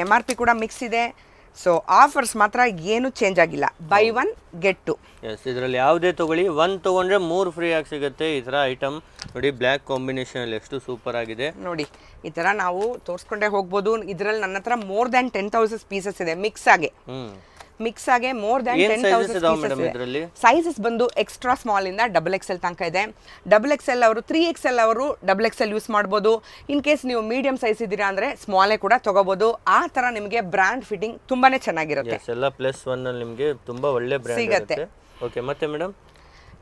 MRP ಕೂಡ ಮಿಕ್ಸ್ ಇದೆ. ಸೊ ಆಫರ್ಸ್ ಮಾತ್ರ ಏನು ಚೇಂಜ್ ಆಗಿಲ್ಲ. By 1 get 2. ಇದರಲ್ಲಿ ಯಾವುದೇ ತಗೊಳ್ಳಿ, 1 ತಗೊಂಡ್ರೆ 3 ಫ್ರೀ ಆಗಿ ಸಿಗುತ್ತೆ. ಈ ತರ ಐಟಮ್ ನೋಡಿ, ಬ್ಲ್ಯಾಕ್ ಕಾಂಬಿನೇಷನ್ ಅಲ್ಲಿ ಎಷ್ಟು ಸೂಪರ್ ಆಗಿದೆ ನೋಡಿ. ಈ ತರ ನಾವು ತೋರಿಸ್ಕೊಂಡೇ ಹೋಗ್ಬೋದು. ಇದರಲ್ಲಿ ನನ್ನ ಹತ್ರ ಮೋರ್ ದ್ಯಾನ್ 10,000 ಪೀಸಸ್ ಇದೆ ಮಿಕ್ಸ್ ಆಗಿ. ಮೋರ್ ದ್ಯಾನ್ 10,000 ಸೈಜಸ್ ಬಂದು ಎಕ್ಸ್ಟ್ರಾ ಸ್ಮಾಲ್ ಇಂದ XXL ತನಕ ಇದೆ. XXL ಅವರು 3XL ಅವರು XXL ಯೂಸ್ ಮಾಡ್ಬೋದು. ಇನ್ ಕೇಸ್ ನೀವು ಮೀಡಿಯಂ ಸೈಜ್ ಇದ್ದೀರಾ ಅಂದ್ರೆ ಸ್ಮಾಲೇ ಕೂಡ ತಗೋಬಹುದು. ಆ ತರ ನಿಮಗೆ ಬ್ರ್ಯಾಂಡ್ ಫಿಟ್ಟಿಂಗ್ ತುಂಬಾನೇ ಚೆನ್ನಾಗಿರುತ್ತೆ. ಎಲ್ಲ +1 ಅಲ್ಲಿ ನಿಮಗೆ ತುಂಬಾ ಒಳ್ಳೆ ಬ್ರ್ಯಾಂಡ್ ಸಿಗುತ್ತೆ. ಓಕೆ, ಮತ್ತೆ ಮೇಡಮ್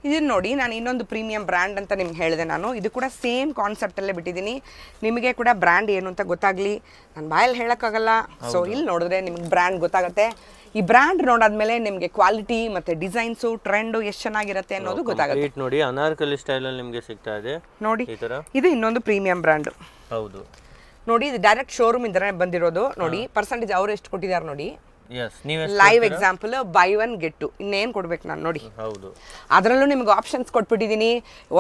ಇದನ್ನ ನೋಡಿ, ನಾನು ಇನ್ನೊಂದು ಪ್ರೀಮಿಯಂ ಬ್ರ್ಯಾಂಡ್ ಅಂತ ನಿಮ್ಗೆ ಹೇಳಿದೆ. ನಾನು ಇದು ಕೂಡ ಸೇಮ್ ಕಾನ್ಸೆಪ್ಟ್ ಅಲ್ಲೇ ಬಿಟ್ಟಿದ್ದೀನಿ. ನಿಮಗೆ ಕೂಡ ಬ್ರ್ಯಾಂಡ್ ಏನು ಅಂತ ಗೊತ್ತಾಗ್ಲಿ, ನಾನು ಬಾಯಲ್ಲಿ ಹೇಳಕ್ಕಾಗಲ್ಲ. ಸೊ ಇಲ್ಲಿ ನೋಡಿದ್ರೆ ನಿಮ್ಗೆ ಬ್ರ್ಯಾಂಡ್ ಗೊತ್ತಾಗುತ್ತೆ. ಈ ಬ್ರ್ಯಾಂಡ್ ನೋಡಾದ್ಮೇಲೆ ನಿಮಗೆ ಕ್ವಾಲಿಟಿ ಮತ್ತೆ ಡಿಸೈನ್ಸು ಟ್ರೆಂಡು ಎಷ್ಟು ಚೆನ್ನಾಗಿರುತ್ತೆ ಅನ್ನೋದು ಗೊತ್ತಾಗುತ್ತೆ. ನೋಡಿ, ಅನಾರ್ಕಲಿ ಸ್ಟೈಲ್ ಅಲ್ಲಿ ನಿಮಗೆ ಸಿಗ್ತಾ ಇದೆ ನೋಡಿ. ಇದು ಇನ್ನೊಂದು ಪ್ರೀಮಿಯಂ ಬ್ರ್ಯಾಂಡ್. ಹೌದು ನೋಡಿ, ಇದು ಡೈರೆಕ್ಟ್ ಶೋರೂಮ್ ಇಂದ ಬಂದಿರೋದು. ನೋಡಿ ಪರ್ಸೆಂಟೇಜ್ ಅವರು ಎಷ್ಟು ಕೊಟ್ಟಿದ್ದಾರೆ ನೋಡಿ. ಎಸ್ ನೀವೇ live example buy one get two ಇನ್ನೇನು ಕೊಡ್ಬೇಕು ನಾನು ನೋಡಿ. ಹೌದು, ಅದರಲ್ಲೂ ನಿಮ್ಗೆ ಆಪ್ಷನ್ಸ್ ಕೊಟ್ಬಿಟ್ಟಿದ್ದೀನಿ.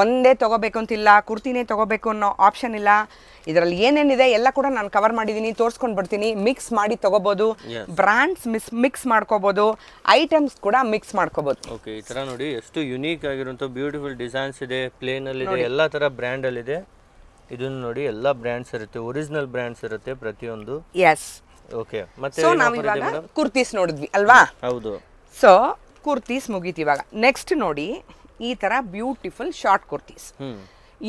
ಒಂದೇ ತೊಗೋಬೇಕು ಅಂತಿಲ್ಲ, ಕುರ್ತಿನೇ ತೊಗೋಬೇಕು ಅನ್ನೋ ಆಪ್ಷನ್ ಇಲ್ಲ. ಇದರಲ್ಲಿ ಏನೇನಿದೆ ಎಲ್ಲ ಕೂಡ ನಾನು ಕವರ್ ಮಾಡಿದ್ದೀನಿ, ತೋರಿಸ್ಕೊಂಡು ಬಿಡ್ತೀನಿ. ಮಿಕ್ಸ್ ಮಾಡಿ ತೊಗೋಬೋದು, ಬ್ರ್ಯಾಂಡ್ಸ್ ಮಿಕ್ಸ್ ಮಾಡ್ಕೋಬೋದು, ಐಟಮ್ಸ್ ಕೂಡ ಮಿಕ್ಸ್ ಮಾಡ್ಕೋಬೋದು. ಓಕೆ, ಈ ಥರ ನೋಡಿ ಎಷ್ಟು ಯುನೀಕ್ ಆಗಿರುವಂಥ ಬ್ಯೂಟಿಫುಲ್ ಡಿಸೈನ್ಸ್ ಇದೆ, ಪ್ಲೇನಲ್ಲಿದೆ, ಎಲ್ಲ ಥರ ಬ್ರ್ಯಾಂಡಲ್ಲಿದೆ. ಇದನ್ನು ನೋಡಿ ಎಲ್ಲ ಬ್ರ್ಯಾಂಡ್ಸ್ ಇರುತ್ತೆ, ಒರಿಜಿನಲ್ ಬ್ರ್ಯಾಂಡ್ಸ್ ಇರುತ್ತೆ ಪ್ರತಿಯೊಂದು. S, okay. ಮತ್ತೆ ಸೊ ನಾವಿವಾಗ ಕುರ್ತೀಸ್ ನೋಡಿದ್ವಿ ಅಲ್ವಾ? ಹೌದು. ಸೊ ಕುರ್ತೀಸ್ ಮುಗೀತಿ. ಇವಾಗ ನೆಕ್ಸ್ಟ್ ನೋಡಿ ಈ ತರ ಬ್ಯೂಟಿಫುಲ್ ಶಾರ್ಟ್ ಕುರ್ತೀಸ್.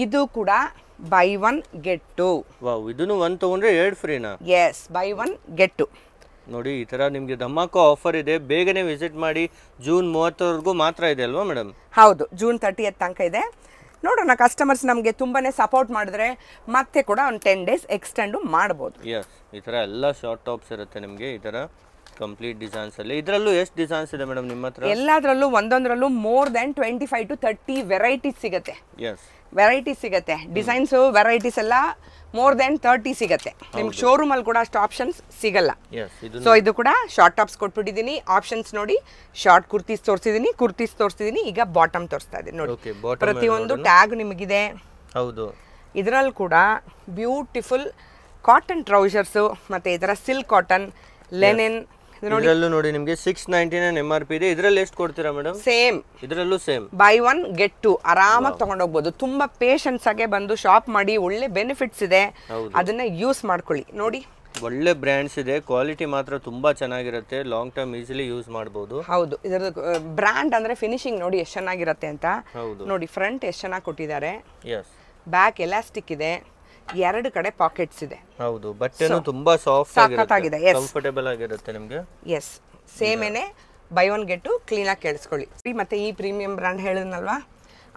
ಇದು ಕೂಡ buy one get two. Wow, ಇದನ್ನು ಒಂದು ತಗೊಂಡ್ರೆ 2 ಫ್ರೀನಾ? Yes, buy one get two. ನೋಡಿ ಈ ತರ ನಿಮಗೆ ಧಮಾಕೋ ಆಫರ್ ಇದೆ, ಬೇಗನೆ ವಿಸಿಟ್ ಮಾಡಿ. ಜೂನ್ 30 ಮಾತ್ರ ಇದೆ ಅಲ್ವಾ ಮೇಡಮ್? ಹೌದು, ಜೂನ್ 30 ತನಕ ಇದೆ. ನೋಡೋಣ, ಕಸ್ಟಮರ್ಸ್ ನಮಗೆ ತುಂಬಾನೇ ಸಪೋರ್ಟ್ ಮಾಡಿದ್ರೆ ಮತ್ತೆ ಕೂಡ ಒಂದು 10 days ಎಕ್ಸ್ಟೆಂಡು ಮಾಡ್ಬೋದು. ಎಸ್, ಈ ಥರ ಎಲ್ಲ ಶಾರ್ಟ್ ಟಾಪ್ಸ್ ಇರುತ್ತೆ ನಿಮಗೆ, ಈ ಥರ ಕಂಪ್ಲೀಟ್ ಡಿಸೈನ್ಸ್ ಅಲ್ಲಿ. ಇದರಲ್ಲೂ ಎಷ್ಟು ಡಿಸೈನ್ಸ್ ಇದೆ ಮೇಡಮ್ ನಿಮ್ಮ ಹತ್ರ? ಎಲ್ಲದರಲ್ಲೂ ಒಂದೊಂದರಲ್ಲೂ ಮೋರ್ ದೆನ್ 25 to 30 ವೆರೈಟೀಸ್ ಸಿಗುತ್ತೆ. ಎಸ್, ವೆರೈಟೀಸ್ ಸಿಗುತ್ತೆ, ಡಿಸೈನ್ಸು ವೆರೈಟೀಸ್ ಎಲ್ಲ ಮೋರ್ ದೆನ್ 30 ಸಿಗುತ್ತೆ. ನಿಮ್ಗೆ ಶೋರೂಮ್ ಅಲ್ಲಿ ಕೂಡ ಅಷ್ಟು ಆಪ್ಷನ್ಸ್ ಸಿಗಲ್ಲ. ಸೊ ಇದು ಕೂಡ ಶಾರ್ಟ್ ಟಾಪ್ಸ್ ಕೊಟ್ಬಿಟ್ಟಿದ್ದೀನಿ. ಆಪ್ಷನ್ಸ್ ನೋಡಿ, ಶಾರ್ಟ್ ಕುರ್ತೀಸ್ ತೋರಿಸಿದೀನಿ, ಕುರ್ತೀಸ್ ತೋರಿಸಿದೀನಿ, ಈಗ ಬಾಟಮ್ ತೋರಿಸ್ತಾ ಇದ್ದೀನಿ ನೋಡಿ. ಪ್ರತಿಯೊಂದು ಟ್ಯಾಗ್ ನಿಮಗಿದೆ. ಹೌದು, ಇದರಲ್ಲಿ ಕೂಡ ಬ್ಯೂಟಿಫುಲ್ ಕಾಟನ್ ಟ್ರೌಸರ್ಸು, ಮತ್ತೆ ಈ ತರ ಸಿಲ್ಕ್ ಕಾಟನ್, ಲೆನಿನ್. ಇದರಲ್ಲೂ ನೋಡಿ ನಿಮಗೆ 699 MRP ಇದೆ. ಇದರಲ್ಲಿ ಎಷ್ಟು ಕೊಡ್ತೀರಾ ಮೇಡಮ್? ಸೇಮ್, ಇದರಲ್ಲೂ same buy one get two. ಆರಾಮಾಗಿ ತಗೊಂಡೋಗ್ಬೋದು. ತುಂಬಾ ಪೇಷನ್ಸ್ ಆಗಿ ಬಂದು ಶಾಪ್ ಮಾಡಿ, ಒಳ್ಳೆ ಬೆನಿಫಿಟ್ಸ್ ಇದೆ, ಅದನ್ನ ಯೂಸ್ ಮಾಡ್ಕೊಳ್ಳಿ. ನೋಡಿ ಒಳ್ಳೆ ಬ್ರ್ಯಾಂಡ್ಸ್ ಇದೆ, ಕ್ವಾಲಿಟಿ ಮಾತ್ರ ತುಂಬಾ ಚೆನ್ನಾಗಿರುತ್ತೆ, ಲಾಂಗ್ ಟರ್ಮ್ ಈಸಿಲಿ ಯೂಸ್ ಮಾಡಬಹುದು. ಹೌದು, ಇದರದ್ದು ಬ್ರ್ಯಾಂಡ್ ಅಂದ್ರೆ ಫಿನಿಶಿಂಗ್ ನೋಡಿ ಎಷ್ಟು ಚೆನ್ನಾಗಿರುತ್ತೆ ಅಂತ. ನೋಡಿ ಫ್ರಂಟ್ ಎಷ್ಟು ಚೆನ್ನಾಗಿ ಕೊಟ್ಟಿದ್ದಾರೆ. ಬ್ಯಾಕ್ ಎಲಾಸ್ಟಿಕ್ ಇದೆ, 2 ಕಡೆ ಪಾಕೆಟ್ಸ್ ಇದೆ. ಹೌದು, ಬಟ್ಟೆನೂ ತುಂಬಾ ಸಾಫ್ಟ್ ಆಗಿದೆ, ಕಂಫರ್ಟಬಲ್ ಆಗಿರುತ್ತೆ ನಿಮಗೆ. ಎಸ್, ಸೇಮ್ ಏನೇ buy one get two. Clean ಆಗಿ ಕೇಳಿಸ್ಕೊಳ್ಳಿ. ಮತ್ತೆ ಈ ಪ್ರೀಮಿಯಂ ಬ್ರ್ಯಾಂಡ್ ಹೇಳಿದ್ನಲ್ವಾ,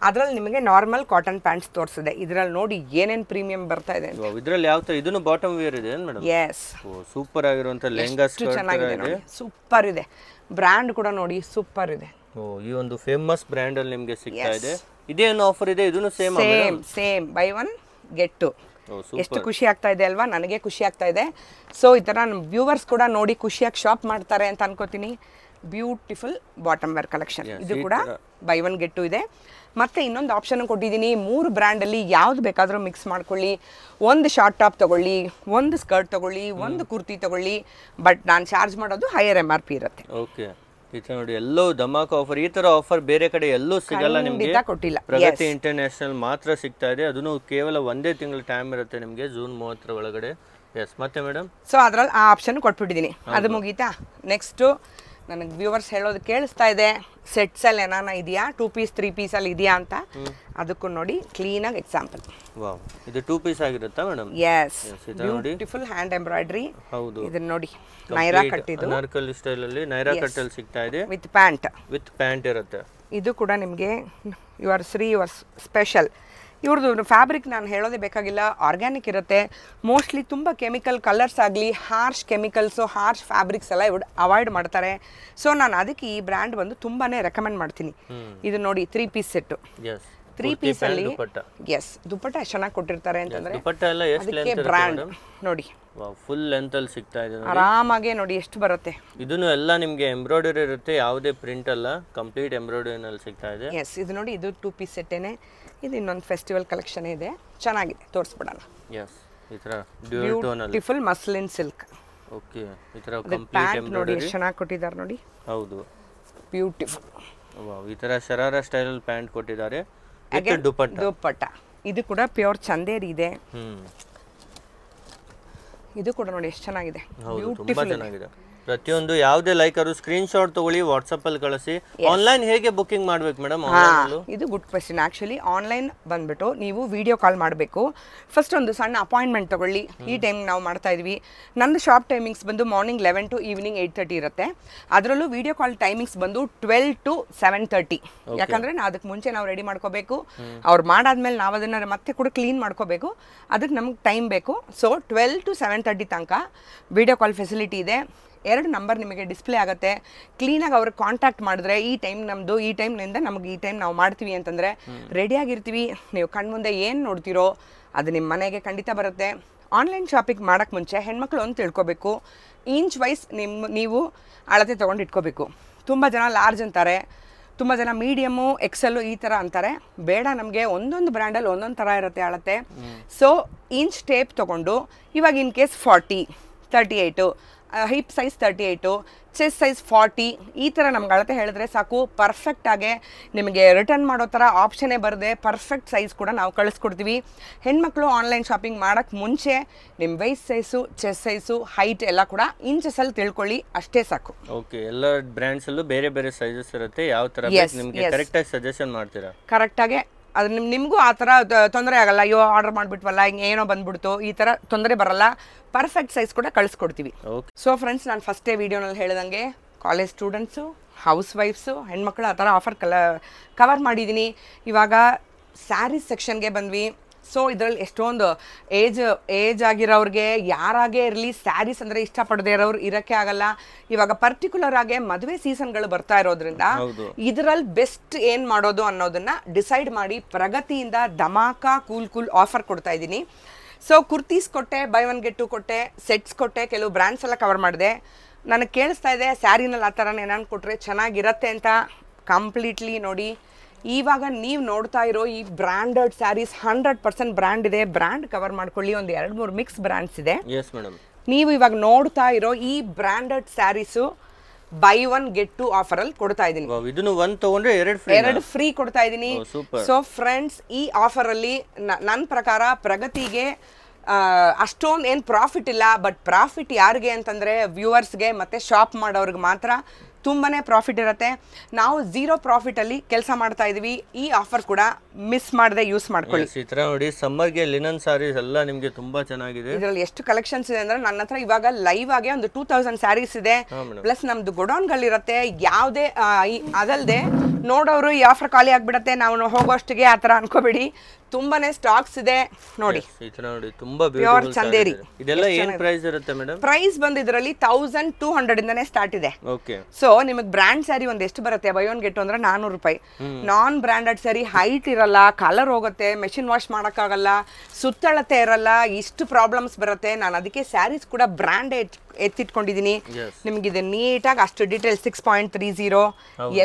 ಅದ್ರಲ್ಲಿ ನಿಮಗೆ ನಾರ್ಮಲ್ ಕಾಟನ್ ಪ್ಯಾಂಟ್ಸ್ ತೋರಿಸಿದೆ. ಇದ್ರಲ್ಲಿ ನೋಡಿ ಏನೇನ್ ಪ್ರೀಮಿಯಂ ಬರ್ತಾ ಇದೆ. ಇದ್ರಲ್ಲಿ ಯಾವ ತರ ಇದನ್ನು ಬಾಟಮ್ ವೇರ್ ಇದೆ ಮೇಡಮ್? ಎಸ್, ಸೂಪರ್ ಆಗಿರುವಂತ ಲೆಹಂಗಾ ಚೆನ್ನಾಗಿದೆ, ಸೂಪರ್ ಇದೆ. ಬ್ರ್ಯಾಂಡ್ ಕೂಡ ನೋಡಿ ಸೂಪರ್ ಇದೆ. ಈ ಒಂದು ಫೇಮಸ್ ಬ್ರ್ಯಾಂಡ್ ಅಲ್ಲಿ ನಿಮಗೆ ಸಿಗ್ತಾ ಇದೆ. ಇದೇನು ಆಫರ್ ಇದೆ? ಇದನ್ನು same buy one get two. ಎಷ್ಟು ಖುಷಿ ಆಗ್ತಾ ಇದೆ ಅಲ್ವಾ? ನನಗೆ ಖುಷಿ ಆಗ್ತಾ ಇದೆ. ಸೊ ಈ ತರ ನಮ್ಮ ವ್ಯೂವರ್ಸ್ ಕೂಡ ನೋಡಿ ಖುಷಿಯಾಗಿ ಶಾಪ್ ಮಾಡ್ತಾರೆ ಅಂತ ಅನ್ಕೋತೀನಿ. Beautiful bottom wear collection. ಇದು ಕೂಡ ಬೈ ಒನ್ ಗೆಟ್ ಟು ಇದೆ. ಮತ್ತೆ ಇನ್ನೊಂದು ಆಪ್ಷನ್ ಕೊಟ್ಟಿದ್ದೀನಿ, 3 ಬ್ರ್ಯಾಂಡ್ ಅಲ್ಲಿ ಯಾವ್ದು ಬೇಕಾದ್ರೂ ಮಿಕ್ಸ್ ಮಾಡ್ಕೊಳ್ಳಿ. ಒಂದು ಶಾರ್ಟ್ ಟಾಪ್ ತಗೊಳ್ಳಿ, ಒಂದು ಸ್ಕರ್ಟ್ ತಗೊಳ್ಳಿ, ಒಂದು ಕುರ್ತಿ ತಗೊಳ್ಳಿ. ಬಟ್ ನಾನು ಚಾರ್ಜ್ ಮಾಡೋದು ಹೈಯರ್ MRP ಇರುತ್ತೆ. ಓಕೆ, ಈ ತರ ನೋಡಿ ಎಲ್ಲೋ ಧಮಾಕ ಆಫರ್. ಈ ತರ ಆಫರ್ ಬೇರೆ ಕಡೆ ಎಲ್ಲೂ ಸಿಗಲ್ಲ ನಿಮಗೆ, ಕೊಟ್ಟಿಲ್ಲ. ಪ್ರಗತಿ ಇಂಟರ್ನ್ಯಾಷನಲ್ ಮಾತ್ರ ಸಿಗ್ತಾ ಇದೆ. ಅದನ್ನು ಕೇವಲ 1 ತಿಂಗಳ ಟೈಮ್ ಇರುತ್ತೆ ನಿಮಗೆ, ಜೂನ್ 30 ಒಳಗಡೆ. ಎಸ್, ಮತ್ತೆ ಮೇಡಮ್? ಸೊ ಅದ್ರಲ್ಲಿ ಆ ಆಪ್ಷನ್ ಕೊಟ್ಬಿಟ್ಟಿದ್ದೀನಿ. ಅದು ಮುಗೀತಾ? ನೆಕ್ಸ್ಟ್ ನನಗೆ ವ್ಯೂವರ್ಸ್ ಹೇಳೋದು ಕೇಳಿಸ್ತಾ ಇದೆ, ಸೆಟ್ಸ್ ಅಲ್ಲಿ ಏನಾನ ಇದೆಯಾ, 2 ಪೀಸ್ 3 ಪೀಸ್ ಅಲ್ಲಿ ಇದೆಯಾ ಅಂತ. ಅದಕ್ಕೂ ನೋಡಿ ಕ್ಲೀನ್ ಆಗಿ ಎಕ್ಸಾಂಪಲ್. ವಾವ್, ಇದು 2 ಪೀಸ್ ಆಗಿರುತ್ತಾ madam? Yes, beautiful hand embroidery. ಹೌದು, ಇದನ್ನ ನೋಡಿ ನೈರಾ ಕಟ್. ಇದು ಅನಾರ್ಕಲಿ ಸ್ಟೈಲ್ ಅಲ್ಲಿ ನೈರಾ ಕಟ್ ಅಲ್ಲಿ ಸಿಗ್ತಾ ಇದೆ, ವಿತ್ ಪ್ಯಾಂಟ್ ಇರುತ್ತೆ. ಇದು ಕೂಡ ನಿಮಗೆ ಯುವರ್ ಸ್ಪೆಷಲ್. ಇವ್ರದ್ದು ಫ್ಯಾಬ್ರಿಕ್ ನಾನು ಹೇಳೋದೇ ಬೇಕಾಗಿಲ್ಲ, ಆರ್ಗ್ಯಾನಿಕ್ ಇರುತ್ತೆ. ಮೋಸ್ಟ್ಲಿ ತುಂಬ ಕೆಮಿಕಲ್ ಕಲರ್ಸ್ ಆಗಲಿ, ಹಾರ್ಶ್ ಕೆಮಿಕಲ್ಸು, ಹಾರ್ಶ್ ಫ್ಯಾಬ್ರಿಕ್ಸ್ ಎಲ್ಲ ಅವಾಯ್ಡ್ ಮಾಡ್ತಾರೆ. ಸೊ ನಾನು ಅದಕ್ಕೆ ಈ ಬ್ರ್ಯಾಂಡ್ ಬಂದು ತುಂಬಾ ರೆಕಮೆಂಡ್ ಮಾಡ್ತೀನಿ. ಇದು ನೋಡಿ 3 ಪೀಸ್ ಸೆಟ್ಟು. 3 ಪೀಸ್ ಅಲ್ಲಿ ಎಸ್, ದುಪ್ಪಟ್ಟ ಎಷ್ಟು ಚೆನ್ನಾಗಿ ಕೊಟ್ಟಿರ್ತಾರೆ ಅಂತಂದ್ರೆ. ಅದಕ್ಕೆ ಬ್ರ್ಯಾಂಡ್ ನೋಡಿ ಫುಲ್ ಲೆಂತ್ ಅಲ್ಲಿ ಸಿಗ್ತಾ ಇದೆ. ಆರಾಮಾಗಿ ನೋಡಿ ಎಷ್ಟು ಬರುತ್ತೆ. ಇದನ್ನು ಎಲ್ಲ ನಿಮಗೆ ಎಂಬ್ರಾಯ್ಡರಿ ಇರುತ್ತೆ, ಯಾವುದೇ ಪ್ರಿಂಟ್ ಅಲ್ಲ, ಕಂಪ್ಲೀಟ್ ಎಂಬ್ರಾಯ್ಡರಿ ನಲ್ಲಿ ಸಿಗ್ತಾ ಇದೆ. ಎಸ್, ಇದು ನೋಡಿ ಇದು 2 ಪೀಸ್ ಸೆಟ್ಟೇನೆ. ಇದು ಇನ್ನೊಂದು ಫೆಸ್ಟಿವಲ್ ಕಲೆಕ್ಷನ್ ಇದೆ, ಚೆನ್ನಾಗಿದೆ, ತೋರಿಸ್ಬಿಡೋಣ. ಎಸ್, ಈ ತರ ಡ್ಯೂಯಲ್ ಟೋನ್ ಅಲ್ಲಿ ಬ್ಯೂಟಿಫುಲ್ ಮಸ್ಲಿನ್ ಸಿಲ್ಕ್. ಓಕೆ, ಈ ತರ ಕಂಪ್ಲೀಟ್ ಎಂಬ್ರಾಯ್ಡರಿ ನೋಡಿ ಎಷ್ಟು ಚೆನ್ನಾಗಿ ಕೊಟ್ಟಿದ್ದಾರೆ ನೋಡಿ. ಹೌದು, ಬ್ಯೂಟಿಫುಲ್. ವಾವ್, ಈ ತರ ಶರಾರಾ ಸ್ಟೈಲ್ ಅಲ್ಲಿ ಪ್ಯಾಂಟ್ ಕೊಟ್ಟಿದ್ದಾರೆ. ದುಪ್ಪಟ್ಟ. ಇದು ಕೂಡ ಪ್ಯೂರ್ ಚಂದೇರಿ ಇದೆ. ಇದು ಕೂಡ ನೋಡಿ ಎಷ್ಟು ಚೆನ್ನಾಗಿದೆ, ಬ್ಯೂಟಿಫುಲ್ ಚೆನ್ನಾಗಿದೆ. ಪ್ರತಿಯೊಂದು ಯಾವುದೇ ಲೈಕ್ ಅವರು ಸ್ಕ್ರೀನ್ ಶಾಟ್ ತಗೊಳ್ಳಿ, ವಾಟ್ಸ್ಆಪ್ ಅಲ್ಲಿ ಕಳಿಸಿ. ಆನ್ಲೈನ್ ಹೇಗೆ ಬುಕಿಂಗ್ ಮಾಡ್ಬೇಕು ಮೇಡಮ್? ಇದು ಗುಡ್ ಕ್ವೆಶ್ಚನ್. ಆಕ್ಚುಲಿ ಆನ್ಲೈನ್ ಬಂದ್ಬಿಟ್ಟು ನೀವು ವಿಡಿಯೋ ಕಾಲ್ ಮಾಡಬೇಕು. ಫಸ್ಟ್ ಒಂದು ಸಣ್ಣ ಅಪಾಯಿಂಟ್ಮೆಂಟ್ ತಗೊಳ್ಳಿ. ಈ ಟೈಮ್ ನಾವು ಮಾಡ್ತಾ ಇದೀವಿ. ನಂದು ಶಾಪ್ ಟೈಮಿಂಗ್ಸ್ ಬಂದು ಮಾರ್ನಿಂಗ್ 11 to ಈವ್ನಿಂಗ್ 8:30 ಇರುತ್ತೆ. ಅದರಲ್ಲೂ ವಿಡಿಯೋ ಕಾಲ್ ಟೈಮಿಂಗ್ಸ್ ಬಂದು 12 to 7:30. ಯಾಕಂದ್ರೆ ಅದಕ್ಕೆ ಮುಂಚೆ ನಾವು ರೆಡಿ ಮಾಡ್ಕೋಬೇಕು. ಅವ್ರು ಮಾಡಾದ್ಮೇಲೆ ನಾವು ಅದನ್ನ ಮತ್ತೆ ಕೂಡ ಕ್ಲೀನ್ ಮಾಡ್ಕೋಬೇಕು. ಅದಕ್ಕೆ ನಮ್ಗೆ ಟೈಮ್ ಬೇಕು. ಸೊ 12 to 7:30 ತನಕ ವಿಡಿಯೋ ಕಾಲ್ ಫೆಸಿಲಿಟಿ ಇದೆ. 2 ನಂಬರ್ ನಿಮಗೆ ಡಿಸ್ಪ್ಲೇ ಆಗುತ್ತೆ. ಕ್ಲೀನಾಗಿ ಅವ್ರಿಗೆ ಕಾಂಟ್ಯಾಕ್ಟ್ ಮಾಡಿದ್ರೆ ಈ ಟೈಮ್ ನಮ್ಮದು, ಈ ಟೈಮ್ನಿಂದ ನಮಗೆ ಈ ಟೈಮ್ ನಾವು ಮಾಡ್ತೀವಿ ಅಂತಂದರೆ ರೆಡಿಯಾಗಿರ್ತೀವಿ. ನೀವು ಕಣ್ಮುಂದೆ ಏನು ನೋಡ್ತೀರೋ ಅದು ನಿಮ್ಮ ಮನೆಗೆ ಖಂಡಿತ ಬರುತ್ತೆ. ಆನ್ಲೈನ್ ಶಾಪಿಂಗ್ ಮಾಡೋಕ್ಕೆ ಮುಂಚೆ ಹೆಣ್ಮಕ್ಳು ಒಂದು ತಿಳ್ಕೊಬೇಕು, ಇಂಚ್ ವೈಸ್ ನೀವು ಅಳತೆ ತೊಗೊಂಡು ಇಟ್ಕೋಬೇಕು. ತುಂಬ ಜನ ಲಾರ್ಜ್ ಅಂತಾರೆ, ತುಂಬ ಜನ ಮೀಡಿಯಮು ಎಕ್ಸೆಲ್ಲು ಈ ಥರ ಅಂತಾರೆ. ಬೇಡ, ನಮಗೆ ಒಂದೊಂದು ಬ್ರ್ಯಾಂಡಲ್ಲಿ ಒಂದೊಂದು ಥರ ಇರುತ್ತೆ ಅಳತೆ. ಸೊ ಇಂಚ್ ಟೇಪ್ ತೊಗೊಂಡು ಇವಾಗ in case 40, 38, hip size 38, chest size 40 ಈ ಥರ ನಮ್ಗೆ ಅಳತೆ ಹೇಳಿದ್ರೆ ಸಾಕು. ಪರ್ಫೆಕ್ಟಾಗೆ ನಿಮಗೆ ರಿಟರ್ನ್ ಮಾಡೋ ಥರ ಆಪ್ಷನ್ನೇ ಬರದೆ ಪರ್ಫೆಕ್ಟ್ ಸೈಜ್ ಕೂಡ ನಾವು ಕಳಿಸ್ಕೊಡ್ತೀವಿ. ಹೆಣ್ಮಕ್ಳು ಆನ್ಲೈನ್ ಶಾಪಿಂಗ್ ಮಾಡೋಕ್ಕೆ ಮುಂಚೆ ನಿಮ್ಮ ವೈಸ್ಟ್ ಸೈಜು, ಚೆಸ್ಟ್ ಸೈಜು, ಹೈಟ್ ಎಲ್ಲ ಕೂಡ ಇಂಚಸಲ್ಲಿ ತಿಳ್ಕೊಳ್ಳಿ, ಅಷ್ಟೇ ಸಾಕು. ಓಕೆ, ಎಲ್ಲ ಬ್ರ್ಯಾಂಡ್ಸಲ್ಲೂ ಬೇರೆ ಬೇರೆ ಸೈಜಸ್ ಇರುತ್ತೆ. ಯಾವ ಥರ ನಿಮಗೆ ಕರೆಕ್ಟಾಗಿ ಸಜೆಷನ್ ಮಾಡ್ತೀರಾ? ಕರೆಕ್ಟಾಗೆ ಅದು ನಿಮಗೂ ಆ ಥರ ತೊಂದರೆ ಆಗಲ್ಲ. ಅಯ್ಯೋ ಆರ್ಡರ್ ಮಾಡಿಬಿಟ್ವಲ್ಲ, ಹಿಂಗೆ ಏನೋ ಬಂದ್ಬಿಡ್ತು, ಈ ಥರ ತೊಂದರೆ ಬರಲ್ಲ. ಪರ್ಫೆಕ್ಟ್ ಸೈಜ್ ಕೂಡ ಕಳಿಸ್ಕೊಡ್ತೀವಿ. ಸೊ ಫ್ರೆಂಡ್ಸ್, ನಾನು ಫಸ್ಟೇ ವಿಡಿಯೋನಲ್ಲಿ ಹೇಳ್ದಂಗೆ ಕಾಲೇಜ್ ಸ್ಟೂಡೆಂಟ್ಸು, ಹೌಸ್ ವೈಫ್ಸು, ಹೆಣ್ಮಕ್ಳು ಆ ಥರ ಆಫರ್ ಕವರ್ ಮಾಡಿದ್ದೀನಿ. ಇವಾಗ ಸ್ಯಾರೀಸ್ ಸೆಕ್ಷನ್ಗೆ ಬಂದ್ವಿ. ಸೊ ಇದರಲ್ಲಿ ಎಷ್ಟೊಂದು ಏಜ್ ಆಗಿರೋರಿಗೆ, ಯಾರಾಗೇ ಇರಲಿ, ಸ್ಯಾರೀಸ್ ಅಂದರೆ ಇಷ್ಟಪಡದೇ ಇರೋರು ಇರೋಕ್ಕೆ ಆಗಲ್ಲ. ಇವಾಗ ಪರ್ಟಿಕ್ಯುಲರ್ ಆಗಿ ಮದುವೆ ಸೀಸನ್ಗಳು ಬರ್ತಾ ಇರೋದ್ರಿಂದ ಇದರಲ್ಲಿ ಬೆಸ್ಟ್ ಏನು ಮಾಡೋದು ಅನ್ನೋದನ್ನ ಡಿಸೈಡ್ ಮಾಡಿ ಪ್ರಗತಿಯಿಂದ ಧಮಾಕ ಕೂಲ್ ಆಫರ್ ಕೊಡ್ತಾ ಇದ್ದೀನಿ. ಸೊ ಕುರ್ತೀಸ್ ಕೊಟ್ಟೆ, ಬೈ ಒನ್ ಗೆಟ್ ಟು ಕೊಟ್ಟೆ, ಸೆಟ್ಸ್ ಕೊಟ್ಟೆ, ಕೆಲವು ಬ್ರ್ಯಾಂಡ್ಸ್ ಎಲ್ಲ ಕವರ್ ಮಾಡಿದೆ. ನನಗೆ ಕೇಳಿಸ್ತಾ ಇದೆ ಸ್ಯಾರಿನಲ್ಲಿ ಆ ಥರ ಏನಾನು ಕೊಟ್ಟರೆ ಚೆನ್ನಾಗಿರತ್ತೆ ಅಂತ. ಕಂಪ್ಲೀಟ್ಲಿ ನೋಡಿ, ಇವಾಗ ನೀವು ನೋಡ್ತಾ ಇರೋ ಈ ಬ್ರ್ಯಾಂಡೆಡ್ ಸ್ಯಾರೀಸ್ 100% ಬ್ರ್ಯಾಂಡ್ ಇದೆ. ಬ್ರ್ಯಾಂಡ್ ಕವರ್ ಮಾಡ್ಕೊಳ್ಳಿ. ಒಂದು 2-3 ಮಿಕ್ಸ್ ಬ್ರ್ಯಾಂಡ್ಸ್ ಇದೆ. ನೀವು ಇವಾಗ ನೋಡ್ತಾ ಇರೋ ಈ branded saris buy one get two offer ಅಲ್ಲಿ ಕೊಡ್ತಾ ಇದ್ದೀನಿ. ಎರಡು ಫ್ರೀ ಕೊಡ್ತಾ ಇದ್ದೀನಿ. ಸೊ ಫ್ರೆಂಡ್ಸ್, ಈ ಆಫರ್ ಅಲ್ಲಿ ನನ್ನ ಪ್ರಕಾರ ಪ್ರಗತಿಗೆ ಅಷ್ಟೊಂದು ಏನು ಪ್ರಾಫಿಟ್ ಇಲ್ಲ. ಬಟ್ ಪ್ರಾಫಿಟ್ ಯಾರಿಗೆ ಅಂತಂದ್ರೆ ವ್ಯೂವರ್ಸ್ಗೆ ಮತ್ತೆ ಶಾಪ್ ಮಾಡೋರ್ಗೆ ಮಾತ್ರ ತುಂಬಾನೇ ಪ್ರಾಫಿಟ್ ಇರುತ್ತೆ. ನಾವು 0 ಪ್ರಾಫಿಟ್ ಅಲ್ಲಿ ಕೆಲಸ ಮಾಡ್ತಾ ಇದೀವಿ. ಈ ಆಫರ್ ಕೂಡ ಮಿಸ್ ಮಾಡದೆ ಯೂಸ್ ಮಾಡ್ಕೊಳ್ಳಿ. ಈ ತರ ನೋಡಿ, ಸಮ್ಮರ್ಗೆ ಲಿನನ್ ಸಾರೀಸ್ ಎಲ್ಲ ನಿಮಗೆ ತುಂಬಾ ಚೆನ್ನಾಗಿದೆ. ಇದರಲ್ಲಿ ಎಷ್ಟು ಕಲೆಕ್ಷನ್ಸ್ ಇದೆ ಅಂದ್ರೆ ನನ್ನ ಹತ್ರ ಇವಾಗ ಲೈವ್ ಆಗಿ ಒಂದು 2000 ಸ್ಯಾರೀಸ್ ಇದೆ. ಪ್ಲಸ್ ನಮ್ದು ಗೋಡೌನ್ಗಳಿರುತ್ತೆ. ಯಾವುದೇ ಅದಲ್ಲದೆ ನೋಡೋರು ಈ ಆಫರ್ ಖಾಲಿ ಆಗ್ಬಿಡತ್ತೆ ನಾವು ಹೋಗೋಷ್ಟಿಗೆ ಆ ಥರ ಅನ್ಕೋಬೇಡಿ. ತುಂಬಾನೇ ಸ್ಟಾಕ್ಸ್ ಇದೆ ನೋಡಿ. ತುಂಬಾ ಪ್ಯೂರ್ ಚಂದೇರಿ. ಇದೆಲ್ಲ ಏನು ಪ್ರೈಸ್ ಇರುತ್ತೆ ಮೇಡಮ್? ಪ್ರೈಸ್ ಬಂದು ಇದರಲ್ಲಿ 1200 ಇಂದಾನೆ ಸ್ಟಾರ್ಟ್ ಇದೆ. ಓಕೆ. ಸೊ ನಿಮಗೆ ಬ್ರ್ಯಾಂಡ್ ಸ್ಯಾರಿ ಒಂದು ಎಷ್ಟು ಬರುತ್ತೆ ಬೈ ಒನ್ ಗೆಟ್ ಅಂದ್ರೆ 400 ರೂಪಾಯಿ. ನಾನ್ ಬ್ರ್ಯಾಂಡೆಡ್ ಸ್ಯಾರಿ ಹೈಟ್ ಇರಲ್ಲ, ಕಲರ್ ಹೋಗುತ್ತೆ, ಮೆಷಿನ್ ವಾಶ್ ಮಾಡೋಕ್ಕಾಗಲ್ಲ, ಸುತ್ತಳತೆ ಇರಲ್ಲ, ಇಷ್ಟು ಪ್ರಾಬ್ಲಮ್ಸ್ ಬರುತ್ತೆ. ನಾನು ಅದಕ್ಕೆ ಸ್ಯಾರೀಸ್ ಕೂಡ ಬ್ರ್ಯಾಂಡ್ ಎತ್ತಿಟ್ಕೊಂಡಿದ್ದೀನಿ. ನಿಮ್ಗೆ ಇದು ನೀಟಾಗಿ ಅಷ್ಟು ಡೀಟೇಲ್ಸ್ 6.30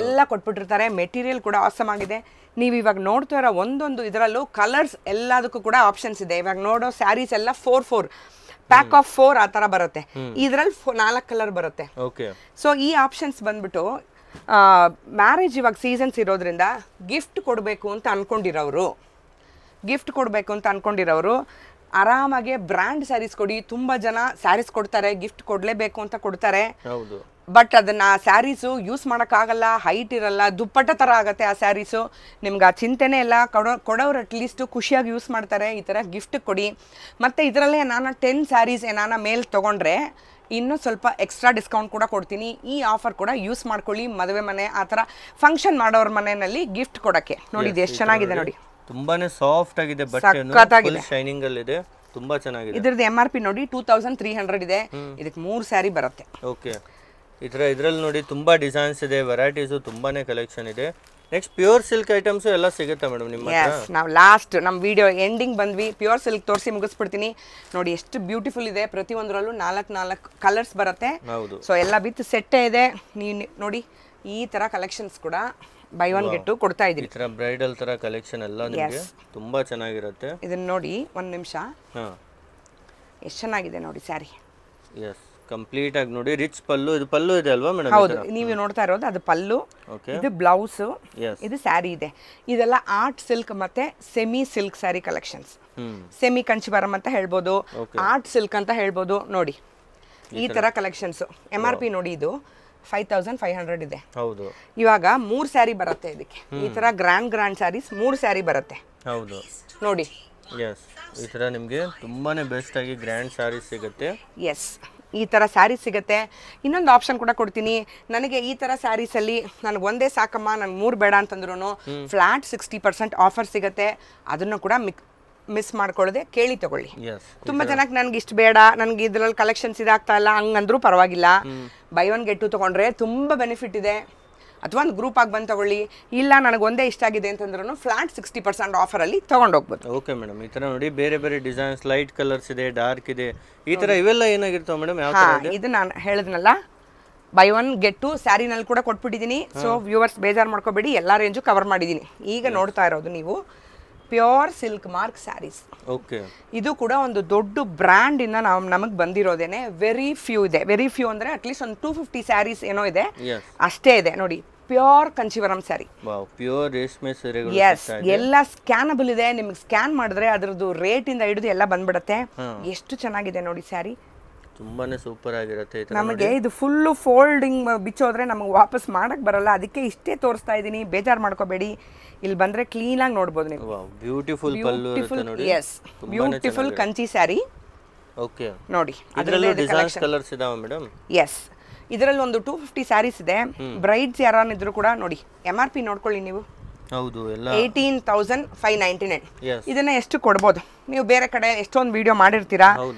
ಎಲ್ಲ ಕೊಟ್ಬಿಟ್ಟಿರ್ತಾರೆ. ಮೆಟೀರಿಯಲ್ ಕೂಡ ಆಸಮ್ ಆಗಿದೆ. ನೀವು ಇವಾಗ ನೋಡ್ತಾ ಇರೋ ಒಂದೊಂದು ಇದರಲ್ಲೂ ಕಲರ್ಸ್ ಎಲ್ಲದಕ್ಕೂ ಕೂಡ ಆಪ್ಷನ್ಸ್ ಇದೆ. ಇವಾಗ ನೋಡೋ ಸ್ಯಾರೀಸ್ ಎಲ್ಲ 4 ಪ್ಯಾಕ್ ಆಫ್ 4 ಆ ಥರ ಬರುತ್ತೆ. ಇದರಲ್ಲಿ 4 ಕಲರ್ ಬರುತ್ತೆ. ಸೊ ಈ ಆಪ್ಷನ್ಸ್ ಬಂದ್ಬಿಟ್ಟು ಮ್ಯಾರೇಜ್ ಇವಾಗ ಸೀಸನ್ಸ್ ಇರೋದ್ರಿಂದ ಗಿಫ್ಟ್ ಕೊಡಬೇಕು ಅಂತ ಅನ್ಕೊಂಡಿರೋರು ಆರಾಮಾಗಿ ಬ್ರ್ಯಾಂಡ್ ಸ್ಯಾರೀಸ್ ಕೊಡಿ. ತುಂಬಾ ಜನ ಸ್ಯಾರೀಸ್ ಕೊಡ್ತಾರೆ, ಗಿಫ್ಟ್ ಕೊಡ್ಲೇಬೇಕು ಅಂತ ಕೊಡ್ತಾರೆ. ಬಟ್ ಅದನ್ನ ಸ್ಯಾರೀಸು ಯೂಸ್ ಮಾಡೋಕ್ಕಾಗಲ್ಲ, ಹೈಟ್ ಇರಲ್ಲ, ದುಪ್ಪಟ್ಟ ಥರ ಆಗುತ್ತೆ ಆ ಸ್ಯಾರೀಸು. ನಿಮ್ಗೆ ಆ ಚಿಂತೆನೇ ಇಲ್ಲ. ಕೊಡೋರು ಅಟ್ಲೀಸ್ಟ್ ಖುಷಿಯಾಗಿ ಯೂಸ್ ಮಾಡ್ತಾರೆ. ಈ ಥರ ಗಿಫ್ಟ್ ಕೊಡಿ. ಮತ್ತು ಇದರಲ್ಲೇ ನಾನು 10 ಸ್ಯಾರೀಸ್ ಏನಾನ ಮೇಲ್ ತೊಗೊಂಡ್ರೆ ಇನ್ನೂ ಸ್ವಲ್ಪ ಎಕ್ಸ್ಟ್ರಾ ಡಿಸ್ಕೌಂಟ್ ಕೂಡ ಕೊಡ್ತೀನಿ. ಈ ಆಫರ್ ಕೂಡ ಯೂಸ್ ಮಾಡ್ಕೊಳ್ಳಿ. ಮದುವೆ ಮನೆ ಆ ಥರ ಫಂಕ್ಷನ್ ಮಾಡೋರ ಮನೆಯಲ್ಲಿ ಗಿಫ್ಟ್ ಕೊಡೋಕ್ಕೆ. ನೋಡಿ ಇದು ಎಷ್ಟು ಚೆನ್ನಾಗಿದೆ ನೋಡಿ. ತುಂಬಾನೇ ಸಾಫ್ಟ್ ಆಗಿದೆ, ಬಟ್ಟೆ ಶೈನಿಂಗ್ ಅಲ್ಲಿ ಇದೆ, ತುಂಬಾ ಚೆನ್ನಾಗಿದೆ. ಇದ್ರದ್ದು MRP ನೋಡಿ 2300 ಇದೆ. ಇದಕ್ಕೆ 3 ಸ್ಯಾರಿ ಬರುತ್ತೆ. ಓಕೆ. ಇದರಲ್ಲಿ ನೋಡಿ ತುಂಬಾ ಡಿಸೈನ್ಸ್ ಇದೆ, ವೆರೈಟೀಸು ತುಂಬಾನೇ ಕಲೆಕ್ಷನ್ ಇದೆ. ನೆಕ್ಸ್ಟ್ ಪ್ಯೂರ್ ಸಿಲ್ಕ್ ಐಟಮ್ಸ್ ಎಲ್ಲ ಸಿಗುತ್ತೆ ಮೇಡಮ್ ನಿಮ್ಮ ಹತ್ರ? ನಾವು ಲಾಸ್ಟ್ ನಮ್ಮ ವಿಡಿಯೋ ಎಂಡಿಂಗ್ ಬಂದ್ವಿ. ಪ್ಯೂರ್ ಸಿಲ್ಕ್ ತೋರಿಸಿ ಮುಗಿಸ್ಬಿಡ್ತೀನಿ. ನೋಡಿ ಎಷ್ಟು ಬ್ಯೂಟಿಫುಲ್ ಇದೆ. ಪ್ರತಿಯೊಂದರಲ್ಲೂ 4 ಕಲರ್ಸ್ ಬರುತ್ತೆ. ಸೊ ಎಲ್ಲ ವಿತ್ ಸೆಟ್ಟೇ ಇದೆ. ನೀವು ನೋಡಿ ಈ ತರ ಕಲೆಕ್ಷನ್ಸ್ ಕೂಡ ಬೈ ಒನ್ ಗೆಟ್ ಟು ಕೊಡ್ತಾ ಇದೀವಿ. ಈ ತರ ಬ್ರೈಡಲ್ ತರ ಕಲೆಕ್ಷನ್ ಎಲ್ಲ ನಿಮಗೆ ತುಂಬಾ ಚೆನ್ನಾಗಿರುತ್ತೆ. ಇದನ್ನ ನೋಡಿ ಒಂದು ನಿಮಿಷ. ಎಷ್ಟು ಚೆನ್ನಾಗಿದೆ ನೋಡಿ ಸ್ಯಾರಿ. ಎಸ್, ಕಂಪ್ಲೀಟ್ ಆಗಿ ನೋಡಿ. ರಿಚ್ ಪಲ್ಲು, ಇದು ಪಲ್ಲು ಇದೆ ಅಲ್ವಾ ಮೇಡಮ್? ಹೌದು, ನೀವು ನೋಡ್ತಾ ಇರೋದು ಅದು ಪಲ್ಲು, ಇದು ಬ್ಲೌಸ್, ಇದು ಸ್ಯಾರಿ ಇದೆ. ಇದೆಲ್ಲ ಆರ್ಟ್ ಸಿಲ್ಕ್ ಮತ್ತೆ semi silk sari collections. Semi Kanchivaram ಅಂತ ಹೇಳ್ಬೋದು, ಆರ್ಟ್ ಸಿಲ್ಕ್ ಅಂತ ಹೇಳ್ಬೋದು. ನೋಡಿ ಈ ತರ ಕಲೆಕ್ಷನ್ಸ್. MRP ನೋಡಿ ಇದು 5500 ಇದೆ. ಹೌದು. ಇವಾಗ 3 ಸ್ಯಾರಿ ಬರುತ್ತೆ ಇದಕ್ಕೆ. ಈ ತರ ಗ್ರ್ಯಾಂಡ್ ಸ್ಯಾರೀಸ್ 3 ಸ್ಯಾರಿ ಬರುತ್ತೆ. ಹೌದು ನೋಡಿ. ಎಸ್, ಈ ತರ ನಿಮಗೆ ತುಂಬಾನೇ ಬೆಸ್ಟ್ ಆಗಿ ಗ್ರ್ಯಾಂಡ್ ಸ್ಯಾರೀಸ್ ಸಿಗುತ್ತೆ. ಎಸ್, ಈ ಥರ ಸ್ಯಾರೀಸ್ ಸಿಗುತ್ತೆ. ಇನ್ನೊಂದು ಆಪ್ಷನ್ ಕೂಡ ಕೊಡ್ತೀನಿ. ನನಗೆ ಈ ಥರ ಸ್ಯಾರೀಸಲ್ಲಿ ನನಗೆ ಒಂದೇ ಸಾಕಮ್ಮ, ನನಗೆ 3 ಬೇಡ ಅಂತಂದ್ರೂ ಫ್ಲಾಟ್ 60% ಆಫರ್ ಸಿಗುತ್ತೆ. ಅದನ್ನು ಕೂಡ ಮಿಸ್ ಮಾಡ್ಕೊಳ್ಳದೆ ಕೇಳಿ ತಗೊಳ್ಳಿ. ತುಂಬ ಜನಕ್ಕೆ ನನಗೆ ಇಷ್ಟು ಬೇಡ, ನನಗೆ ಇದರಲ್ಲಿ ಕಲೆಕ್ಷನ್ಸ್ ಇದಾಗ್ತಾ ಇಲ್ಲ ಹಂಗಂದ್ರೂ ಪರವಾಗಿಲ್ಲ. ಬೈ ಒನ್ ಗೆಟ್ ಟು ತೊಗೊಂಡ್ರೆ ತುಂಬ ಬೆನಿಫಿಟ್ ಇದೆ. ಅಥವಾ ಒಂದು ಗ್ರೂಪ್ ಆಗಿ ಬಂದು ತಗೊಳ್ಳಿ, ಇಲ್ಲ ನನಗೆ ಒಂದೇ ಇಷ್ಟ ಆಗಿದೆ ಅಂತಂದ್ರೂ ಫ್ಲಾಟ್ 60% ಆಫರಲ್ಲಿ ತೊಗೊಂಡೋಗ್ಬೋದು. ಓಕೆ ಮೇಡಮ್, ಈ ಥರ ನೋಡಿ ಬೇರೆ ಬೇರೆ ಡಿಸೈನ್ಸ್, ಲೈಟ್ ಕಲರ್ಸ್ ಇದೆ, ಡಾರ್ಕ್ ಇದೆ, ಈ ಥರ ಇವೆಲ್ಲ ಏನಾಗಿರ್ತಾವೆ ಮೇಡಮ್? ಇದು ನಾನು ಹೇಳಿದ್ನಲ್ಲ, ಬೈ ಒನ್ ಗೆಟ್ ಟು ಸ್ಯಾರಿನಲ್ಲಿ ಕೂಡ ಕೊಟ್ಬಿಟ್ಟಿದ್ದೀನಿ. ಸೊ ವ್ಯೂವರ್ಸ್ ಬೇಜಾರು ಮಾಡ್ಕೋಬೇಡಿ, ಎಲ್ಲ ರೇಂಜು ಕವರ್ ಮಾಡಿದ್ದೀನಿ. ಈಗ ನೋಡ್ತಾ ಇರೋದು ನೀವು pure silk mark saris. Okay, ಇದು ಕೂಡ ಒಂದು ದೊಡ್ಡ ಬ್ರ್ಯಾಂಡ್ ಇಂದ ನಮಗೆ ಬಂದಿರೋದೇನೆ. ವೆರಿ ಫ್ಯೂ ಇದೆ, ವೆರಿ ಫ್ಯೂ ಅಂದ್ರೆ ಅಟ್ಲೀಸ್ಟ್ ಒಂದು 250 ಸ್ಯಾರೀಸ್ ಏನೋ ಇದೆ, ಅಷ್ಟೇ ಇದೆ ನೋಡಿ. ಪ್ಯೂರ್ ಕಂಚಿವರಂ ಸ್ಯಾರಿ, ಪ್ಯೂರ್ ರೇಷ್ಮೆ ಸೀರೆಗಳು. ಎಸ್, ಎಲ್ಲ ಸ್ಕ್ಯಾನಬಲ್ ಇದೆ. ನಿಮಗೆ ಸ್ಕ್ಯಾನ್ ಮಾಡಿದ್ರೆ ಅದರದ್ದು ರೇಟ್ ಇಂದ ಹಿಡಿದು ಎಲ್ಲ ಬಂದ್ಬಿಡುತ್ತೆ. ಎಷ್ಟು ಚೆನ್ನಾಗಿದೆ ನೋಡಿ ಸ್ಯಾರಿ, ತುಂಬಾನೇ ಸೂಪರ್ ಆಗಿರುತ್ತೆ. ನಮಗೆ ಇದು ಫುಲ್ಲು ಫೋಲ್ಡಿಂಗ್ ಬಿಚ್ಚೋದ್ರೆ ನಮಗೆ ವಾಪಸ್ ಮಾಡಕ್ ಬರಲ್ಲ, ಅದಕ್ಕೆ ಇಷ್ಟೇ ತೋರಿಸ್ತಾ ಇದ್ದೀನಿ, ಬೇಜಾರು ಮಾಡ್ಕೋಬೇಡಿ. ಇಲ್ಲಿ ಬಂದ್ರೆ ಕ್ಲೀನ್ ಆಗಿ ನೋಡ್ಬೋದು ನೀವು. ಬ್ಯೂಟಿಫುಲ್ ಪಲ್ಲು ಇರುತ್ತೆ ನೋಡಿ. Yes, beautiful Kanchi sari. Okay, ನೋಡಿ ಅದರಲ್ಲೂ ಡಿಸೈನ್ಸ್ ಕಲರ್ಸ್ ಇದಾವೆ ಮೇಡಮ್. ಎಸ್, ಇದರಲ್ಲಿ ಒಂದು 250 ಸ್ಯಾರೀಸ್ ಇದೆ. ಬ್ರೈಡ್ಸ್ ಯಾರನ್ನಿದ್ರು ಕೂಡ ನೋಡಿ, MRP ನೋಡ್ಕೊಳ್ಳಿ ನೀವು. ಹೌದು, ಎಲ್ಲ 18,599. ಇದನ್ನ ಎಷ್ಟು ಕೊಡ್ಬೋದು ನೀವು? ಬೇರೆ ಕಡೆ ಎಷ್ಟೊಂದು ವಿಡಿಯೋ ಮಾಡಿರ್ತೀರಾ,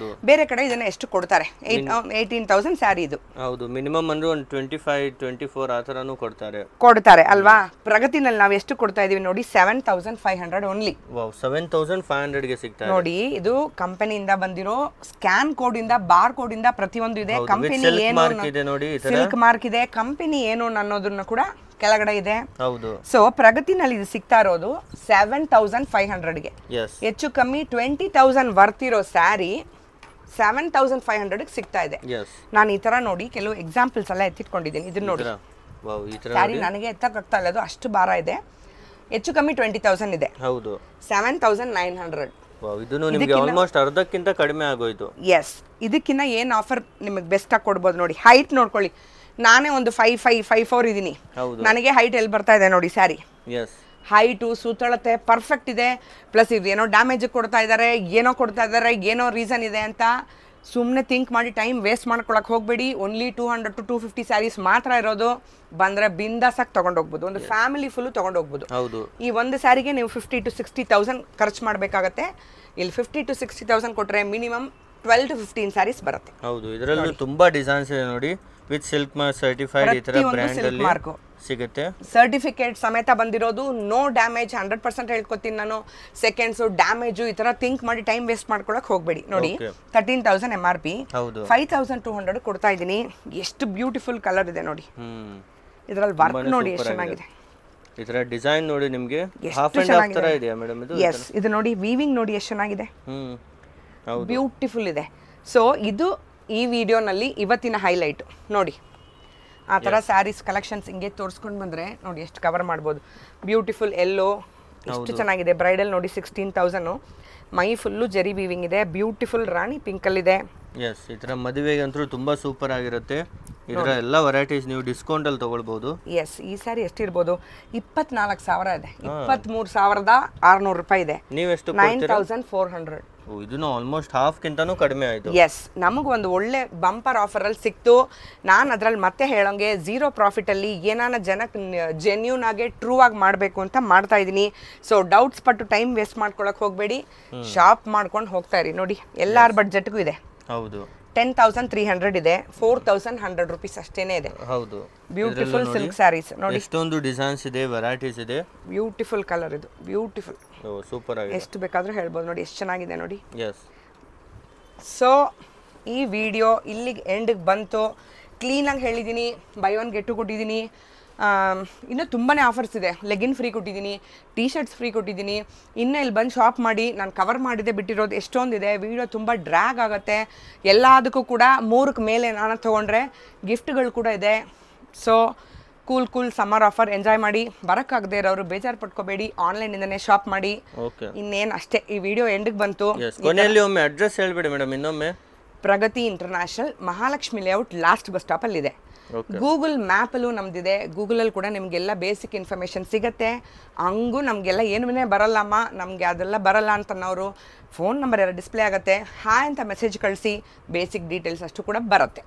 ಬೇರೆ ಕಡೆ ಇದನ್ನ ಎಷ್ಟು ಕೊಡ್ತಾರೆ? 18,000 ಸ್ಯಾರಿ ಇದು. ಹೌದು, ಮಿನಿಮಮ್ ಅಂದ್ರೆ ಒಂದು 25-24 ಆ ಥರನೂ ಕೊಡ್ತಾರೆ ಅಲ್ವಾ? ಪ್ರಗತಿನಲ್ಲಿ ನಾವು ಎಷ್ಟು ಕೊಡ್ತಾ ಇದೀವಿ ನೋಡಿ, 7,500 ಓನ್ಲಿ. 7,500ಗೆ ಸಿಗ್ತಾ ನೋಡಿ. ಇದು ಕಂಪನಿಯಿಂದ ಬಂದಿರೋ ಸ್ಕ್ಯಾನ್ ಕೋಡ್ ಇಂದ, ಬಾರ್ ಕೋಡ್ ಇಂದ ಪ್ರತಿಯೊಂದು ಇದೆ. ಕಂಪನಿ ಏನು ಸಿಲ್ಕ್ ಮಾರ್ಕ್ ಇದೆ, ಕಂಪನಿ ಏನು ಅನ್ನೋದನ್ನ ಕೂಡ ಕೆಳಗಡೆ ಇದೆ. ಹೌದು. ಸೊ ಪ್ರಗತಿನಲ್ಲಿ ಇದು ಸಿಗ್ತಾ ಇರೋದು 7,500ಗೆ. ಹೆಚ್ಚು ಕಮ್ಮಿ 20,000 ವರ್ತಿರೋ ಸ್ಯಾರಿ 7,500ಗೆ ಸಿಗ್ತಾ ಇದೆ. ನಾನು ಈ ತರ ನೋಡಿ ಕೆಲವು ಎಕ್ಸಾಂಪಲ್ಸ್ ಎಲ್ಲ ಎತ್ತಿಟ್ಕೊಂಡಿದ್ದೀನಿ. ಇದನ್ನ ನೋಡಿ, ಸ್ಯಾರಿ ನನಗೆ ಎತ್ತಕ್ಕಾಗ್ತಾ ಇಲ್ಲ, ಅದು ಅಷ್ಟು ಭಾರ ಇದೆ. ಹೆಚ್ಚು ಕಮ್ಮಿ 20,000 ಇದೆ. ಹೌದು, 7,900. ಇದನ್ನು ನಿಮಗೆ ಆಲ್ಮೋಸ್ಟ್ ಅರ್ಧಕ್ಕಿಂತ ಕಡಿಮೆ ಆಗೋಯ್ತು. ಎಸ್, ಇದಕ್ಕಿಂತ ಏನು ಆಫರ್ ನಿಮಗೆ ಬೆಸ್ಟ್ ಆಗಿ ಕೊಡ್ಬೋದು ನೋಡಿ. ಹೈಟ್ ನೋಡ್ಕೊಳ್ಳಿ, ನಾನೇ ಒಂದು 5'4" ಇದೀನಿ, ನನಗೆ ಹೈಟ್ ಎಲ್ಲಿ ಬರ್ತಾ ಇದೆ ನೋಡಿ ಸ್ಯಾರಿ. ಹೈಟು, ಸುತ್ತಳತೆ ಪರ್ಫೆಕ್ಟ್ ಇದೆ. ಪ್ಲಸ್ ಇದು ಏನೋ ಡ್ಯಾಮೇಜ್ ಕೊಡ್ತಾ ಇದ್ದಾರೆ, ಏನೋ ರೀಸನ್ ಇದೆ ಅಂತ ಸುಮ್ಮನೆ ಥಿಂಕ್ ಮಾಡಿ ಟೈಮ್ ವೇಸ್ಟ್ ಮಾಡ್ಕೊಳಕ್ ಹೋಗ್ಬೇಡಿ. ಓನ್ಲಿ 200 to 250 ಸ್ಯಾರೀಸ್ ಮಾತ್ರ ಇರೋದು. ಬಂದ್ರೆ ಬಿಂದಾಸಾಗಿ ತಗೊಂಡೋಗ್ಬೋದು, ಒಂದು ಫ್ಯಾಮಿಲಿ ಫುಲ್ ತಗೊಂಡೋಗ್ಬೋದು. ಈ ಒಂದು ಸ್ಯಾರಿಗೆ ನೀವು 50,000 to 60,000 ಖರ್ಚು ಮಾಡಬೇಕಾಗತ್ತೆ. ಇಲ್ಲಿ 50,000 to 60,000 ಕೊಟ್ರೆ ಮಿನಿಮಮ್ 12 to 15 ಸ್ಯಾರೀಸ್ ಬರುತ್ತೆ. ಹೌದು, ಇದರಲ್ಲೂ ತುಂಬಾ ಡಿಸೈನ್ಸ್ ಇದೆ ನೋಡಿ. ವಿತ್ ಸಿಲ್ಕ್ ಮಾರ್ಕ್ ಸರ್ಟಿಫೈಡ್ ಈ ತರ ಬ್ರ್ಯಾಂಡ್ ಅಲ್ಲಿ ಸಿಗುತ್ತೆ. ಸರ್ಟಿಫಿಕೇಟ್ ಸಮೇತ ಬಂದಿರೋದು. ನೋ ಡ್ಯಾಮೇಜ್, 100% ಹೇಳ್ಕೊತೀನಿ ನಾನು. ಸೆಕೆಂಡ್ಸ್ ಡ್ಯಾಮೇಜ್ ಈ ತರ ಥಿಂಕ್ ಮಾಡಿ ಟೈಮ್ ವೇಸ್ಟ್ ಮಾಡ್ಕೊಳಕ್ ಹೋಗ್ಬೇಡಿ. ನೋಡಿ, 13,000 MRP, 5,200 ಕೊಡ್ತಾ ಇದೀನಿ. ಎಷ್ಟು ಬ್ಯೂಟಿಫುಲ್ ಕಲರ್ ಇದೆ ನೋಡಿ. ಇದರಲ್ಲಿ ವರ್ಕ್ ನೋಡಿ ಎಷ್ಟು ಚೆನ್ನಾಗಿದೆ. ಇದರ ಡಿಸೈನ್ ನೋಡಿ, ನಿಮಗೆ ಹಾಫ್ ಅಂಡ್ ಹಾಫ್ ತರ ಇದೆ ಮೇಡಮ್ ಇದು. ಎಸ್, ಇದು ನೋಡಿ, ವೀವಿಂಗ್ ನೋಡಿ ಎಷ್ಟು ಚೆನ್ನಾಗಿದೆ, ಬ್ಯೂಟಿಫುಲ್ ಇದೆ. ಸೊ ಇದು ಈ ವಿಡಿಯೋನಲ್ಲಿ ಇವತ್ತಿನ ಹೈಲೈಟ್ ನೋಡಿ. ಆ ಥರ ಸ್ಯಾರೀಸ್ ಕಲೆಕ್ಷನ್ಸ್ ಹಿಂಗೆ ತೋರಿಸ್ಕೊಂಡು ಬಂದರೆ ನೋಡಿ ಎಷ್ಟು ಕವರ್ ಮಾಡ್ಬೋದು. ಬ್ಯೂಟಿಫುಲ್ ಎಲ್ಲೋ ಎಷ್ಟು ಚೆನ್ನಾಗಿದೆ. ಬ್ರೈಡಲ್ ನೋಡಿ 16,000. ಮೈ ಫುಲ್ಲು ಜರಿ ವೀವಿಂಗ್ ಇದೆ. ಬ್ಯೂಟಿಫುಲ್ ರಾಣಿ ಪಿಂಕಲ್ಲಿದೆ. ಎಸ್, ಈ ಥರ ಮದುವೆಗಂತೂ ತುಂಬ ಸೂಪರ್ ಆಗಿರುತ್ತೆ. ಇದರ ಎಲ್ಲ ವೆರೈಟೀಸ್ ನೀವು ಡಿಸ್ಕೌಂಟ್ ಅಲ್ಲಿ ತಗೊಳ್ಬಹುದು. ಎಸ್, ಈ ಸಾರಿ ಎಷ್ಟಿರ್ಬೋದು? 24,000 ಇದೆ. 23,600 ರೂಪಾಯಿ ಇದೆ. ನೀವೆಷ್ಟು? 9,400. ಇದನ್ನು ಆಲ್ಮೋಸ್ಟ್ ಹಾಫ್ ಕಿಂತನೂ ಕಡಿಮೆ ಆಯಿತು. ಎಸ್, ನಮಗೆ ಒಂದು ಒಳ್ಳೆ ಬಂಪರ್ ಆಫರಲ್ಲಿ ಸಿಕ್ತು. ನಾನು ಅದರಲ್ಲಿ ಮತ್ತೆ ಹೇಳೋಂಗೆ 0 ಪ್ರಾಫಿಟಲ್ಲಿ ಏನಾನ ಜನಕ್ಕೆ ಜೆನ್ಯೂನ್ ಆಗಿ ಟ್ರೂ ಆಗಿ ಮಾಡಬೇಕು ಅಂತ ಮಾಡ್ತಾ ಇದ್ದೀನಿ. ಸೊ ಡೌಟ್ಸ್ ಪಟ್ಟು ಟೈಮ್ ವೇಸ್ಟ್ ಮಾಡ್ಕೊಳಕ್ಕೆ ಹೋಗಬೇಡಿ, ಶಾಪ್ ಮಾಡ್ಕೊಂಡು ಹೋಗ್ತಾ ಇರಿ. ನೋಡಿ, ಎಲ್ಲಾರ ಬಡ್ಜೆಟ್ಗೂ ಇದೆ. ಹೌದು, 10,300 ಇದೆ, 4,100 ರೂಪೀಸ್ ಅಷ್ಟೇನೆ ಇದೆ. ಹೌದು, ಬ್ಯೂಟಿಫುಲ್ ಸಿಲ್ಕ್ ಸ್ಯಾರೀಸ್ ನೋಡಿ. ಎಷ್ಟೊಂದು ಡಿಸೈನ್ಸ್ ಇದೆ, ವೆರೈಟೀಸ್ ಇದೆ. ಬ್ಯೂಟಿಫುಲ್ ಕಲರ್ ಇದು, ಬ್ಯೂಟಿಫುಲ್, ಸೂಪರ್ ಆಗಿದೆ. ಎಷ್ಟು ಬೇಕಾದರೂ ಹೇಳ್ಬೋದು ನೋಡಿ, ಎಷ್ಟು ಚೆನ್ನಾಗಿದೆ ನೋಡಿ. ಎಸ್, ಸೊ ಈ ವಿಡಿಯೋ ಇಲ್ಲಿಗೆ ಎಂಡಿಗೆ ಬಂತು. ಕ್ಲೀನಾಗಿ ಹೇಳಿದ್ದೀನಿ, ಬೈ ಒನ್ ಗೆಟ್ ಟು ಕೊಟ್ಟಿದ್ದೀನಿ. ಇನ್ನೂ ತುಂಬಾ ಆಫರ್ಸ್ ಇದೆ. ಲೆಗಿನ್ ಫ್ರೀ ಕೊಟ್ಟಿದ್ದೀನಿ, ಟೀ ಶರ್ಟ್ಸ್ ಫ್ರೀ ಕೊಟ್ಟಿದ್ದೀನಿ. ಇನ್ನೂ ಇಲ್ಲಿ ಬಂದು ಶಾಪ್ ಮಾಡಿ. ನಾನು ಕವರ್ ಮಾಡಿದೆ ಬಿಟ್ಟಿರೋದು ಎಷ್ಟೊಂದಿದೆ. ವಿಡಿಯೋ ತುಂಬ ಡ್ರ್ಯಾಗ್ ಆಗುತ್ತೆ. ಎಲ್ಲದಕ್ಕೂ ಕೂಡ 3ಕ್ಕೆ ಮೇಲೆ ನಾನು ತೊಗೊಂಡ್ರೆ ಗಿಫ್ಟ್ಗಳು ಕೂಡ ಇದೆ. So cool summer offer enjoy ಮಾಡಿ. ಬರೋಕ್ಕಾಗದೇ ಇರೋರು ಬೇಜಾರು ಪಡ್ಕೋಬೇಡಿ, ಆನ್ಲೈನಿಂದನೇ ಶಾಪ್ ಮಾಡಿ. ಇನ್ನೇನು ಅಷ್ಟೇ, ಈ ವಿಡಿಯೋ ಎಂಡಿಗೆ ಬಂತು. ಕೊನೆಯಲ್ಲಿ ಒಮ್ಮೆ ಅಡ್ರೆಸ್ ಹೇಳ್ಬಿಡಿ ಮೇಡಮ್ ಇನ್ನೊಮ್ಮೆ. Pragati International, Mahalakshmi layout, last bus ಸ್ಟಾಪಲ್ಲಿದೆ. ಗೂಗಲ್ ಮ್ಯಾಪಲ್ಲೂ ನಮ್ದಿದೆ. ಗೂಗಲಲ್ಲಿ ಕೂಡ ನಿಮಗೆಲ್ಲ ಬೇಸಿಕ್ ಇನ್ಫಾರ್ಮೇಷನ್ ಸಿಗುತ್ತೆ. ಹಂಗೂ ನಮಗೆಲ್ಲ ಏನೇ ಬರಲ್ಲಮ್ಮ, ನಮಗೆ ಅದೆಲ್ಲ ಬರಲ್ಲ ಅಂತನವರು ಫೋನ್ ನಂಬರ್ ಎಲ್ಲ ಡಿಸ್ಪ್ಲೇ ಆಗುತ್ತೆ. ಹಾಯ್ ಅಂತ ಮೆಸೇಜ್ ಕಳಿಸಿ, ಬೇಸಿಕ್ ಡೀಟೇಲ್ಸ್ ಅಷ್ಟು ಕೂಡ ಬರುತ್ತೆ.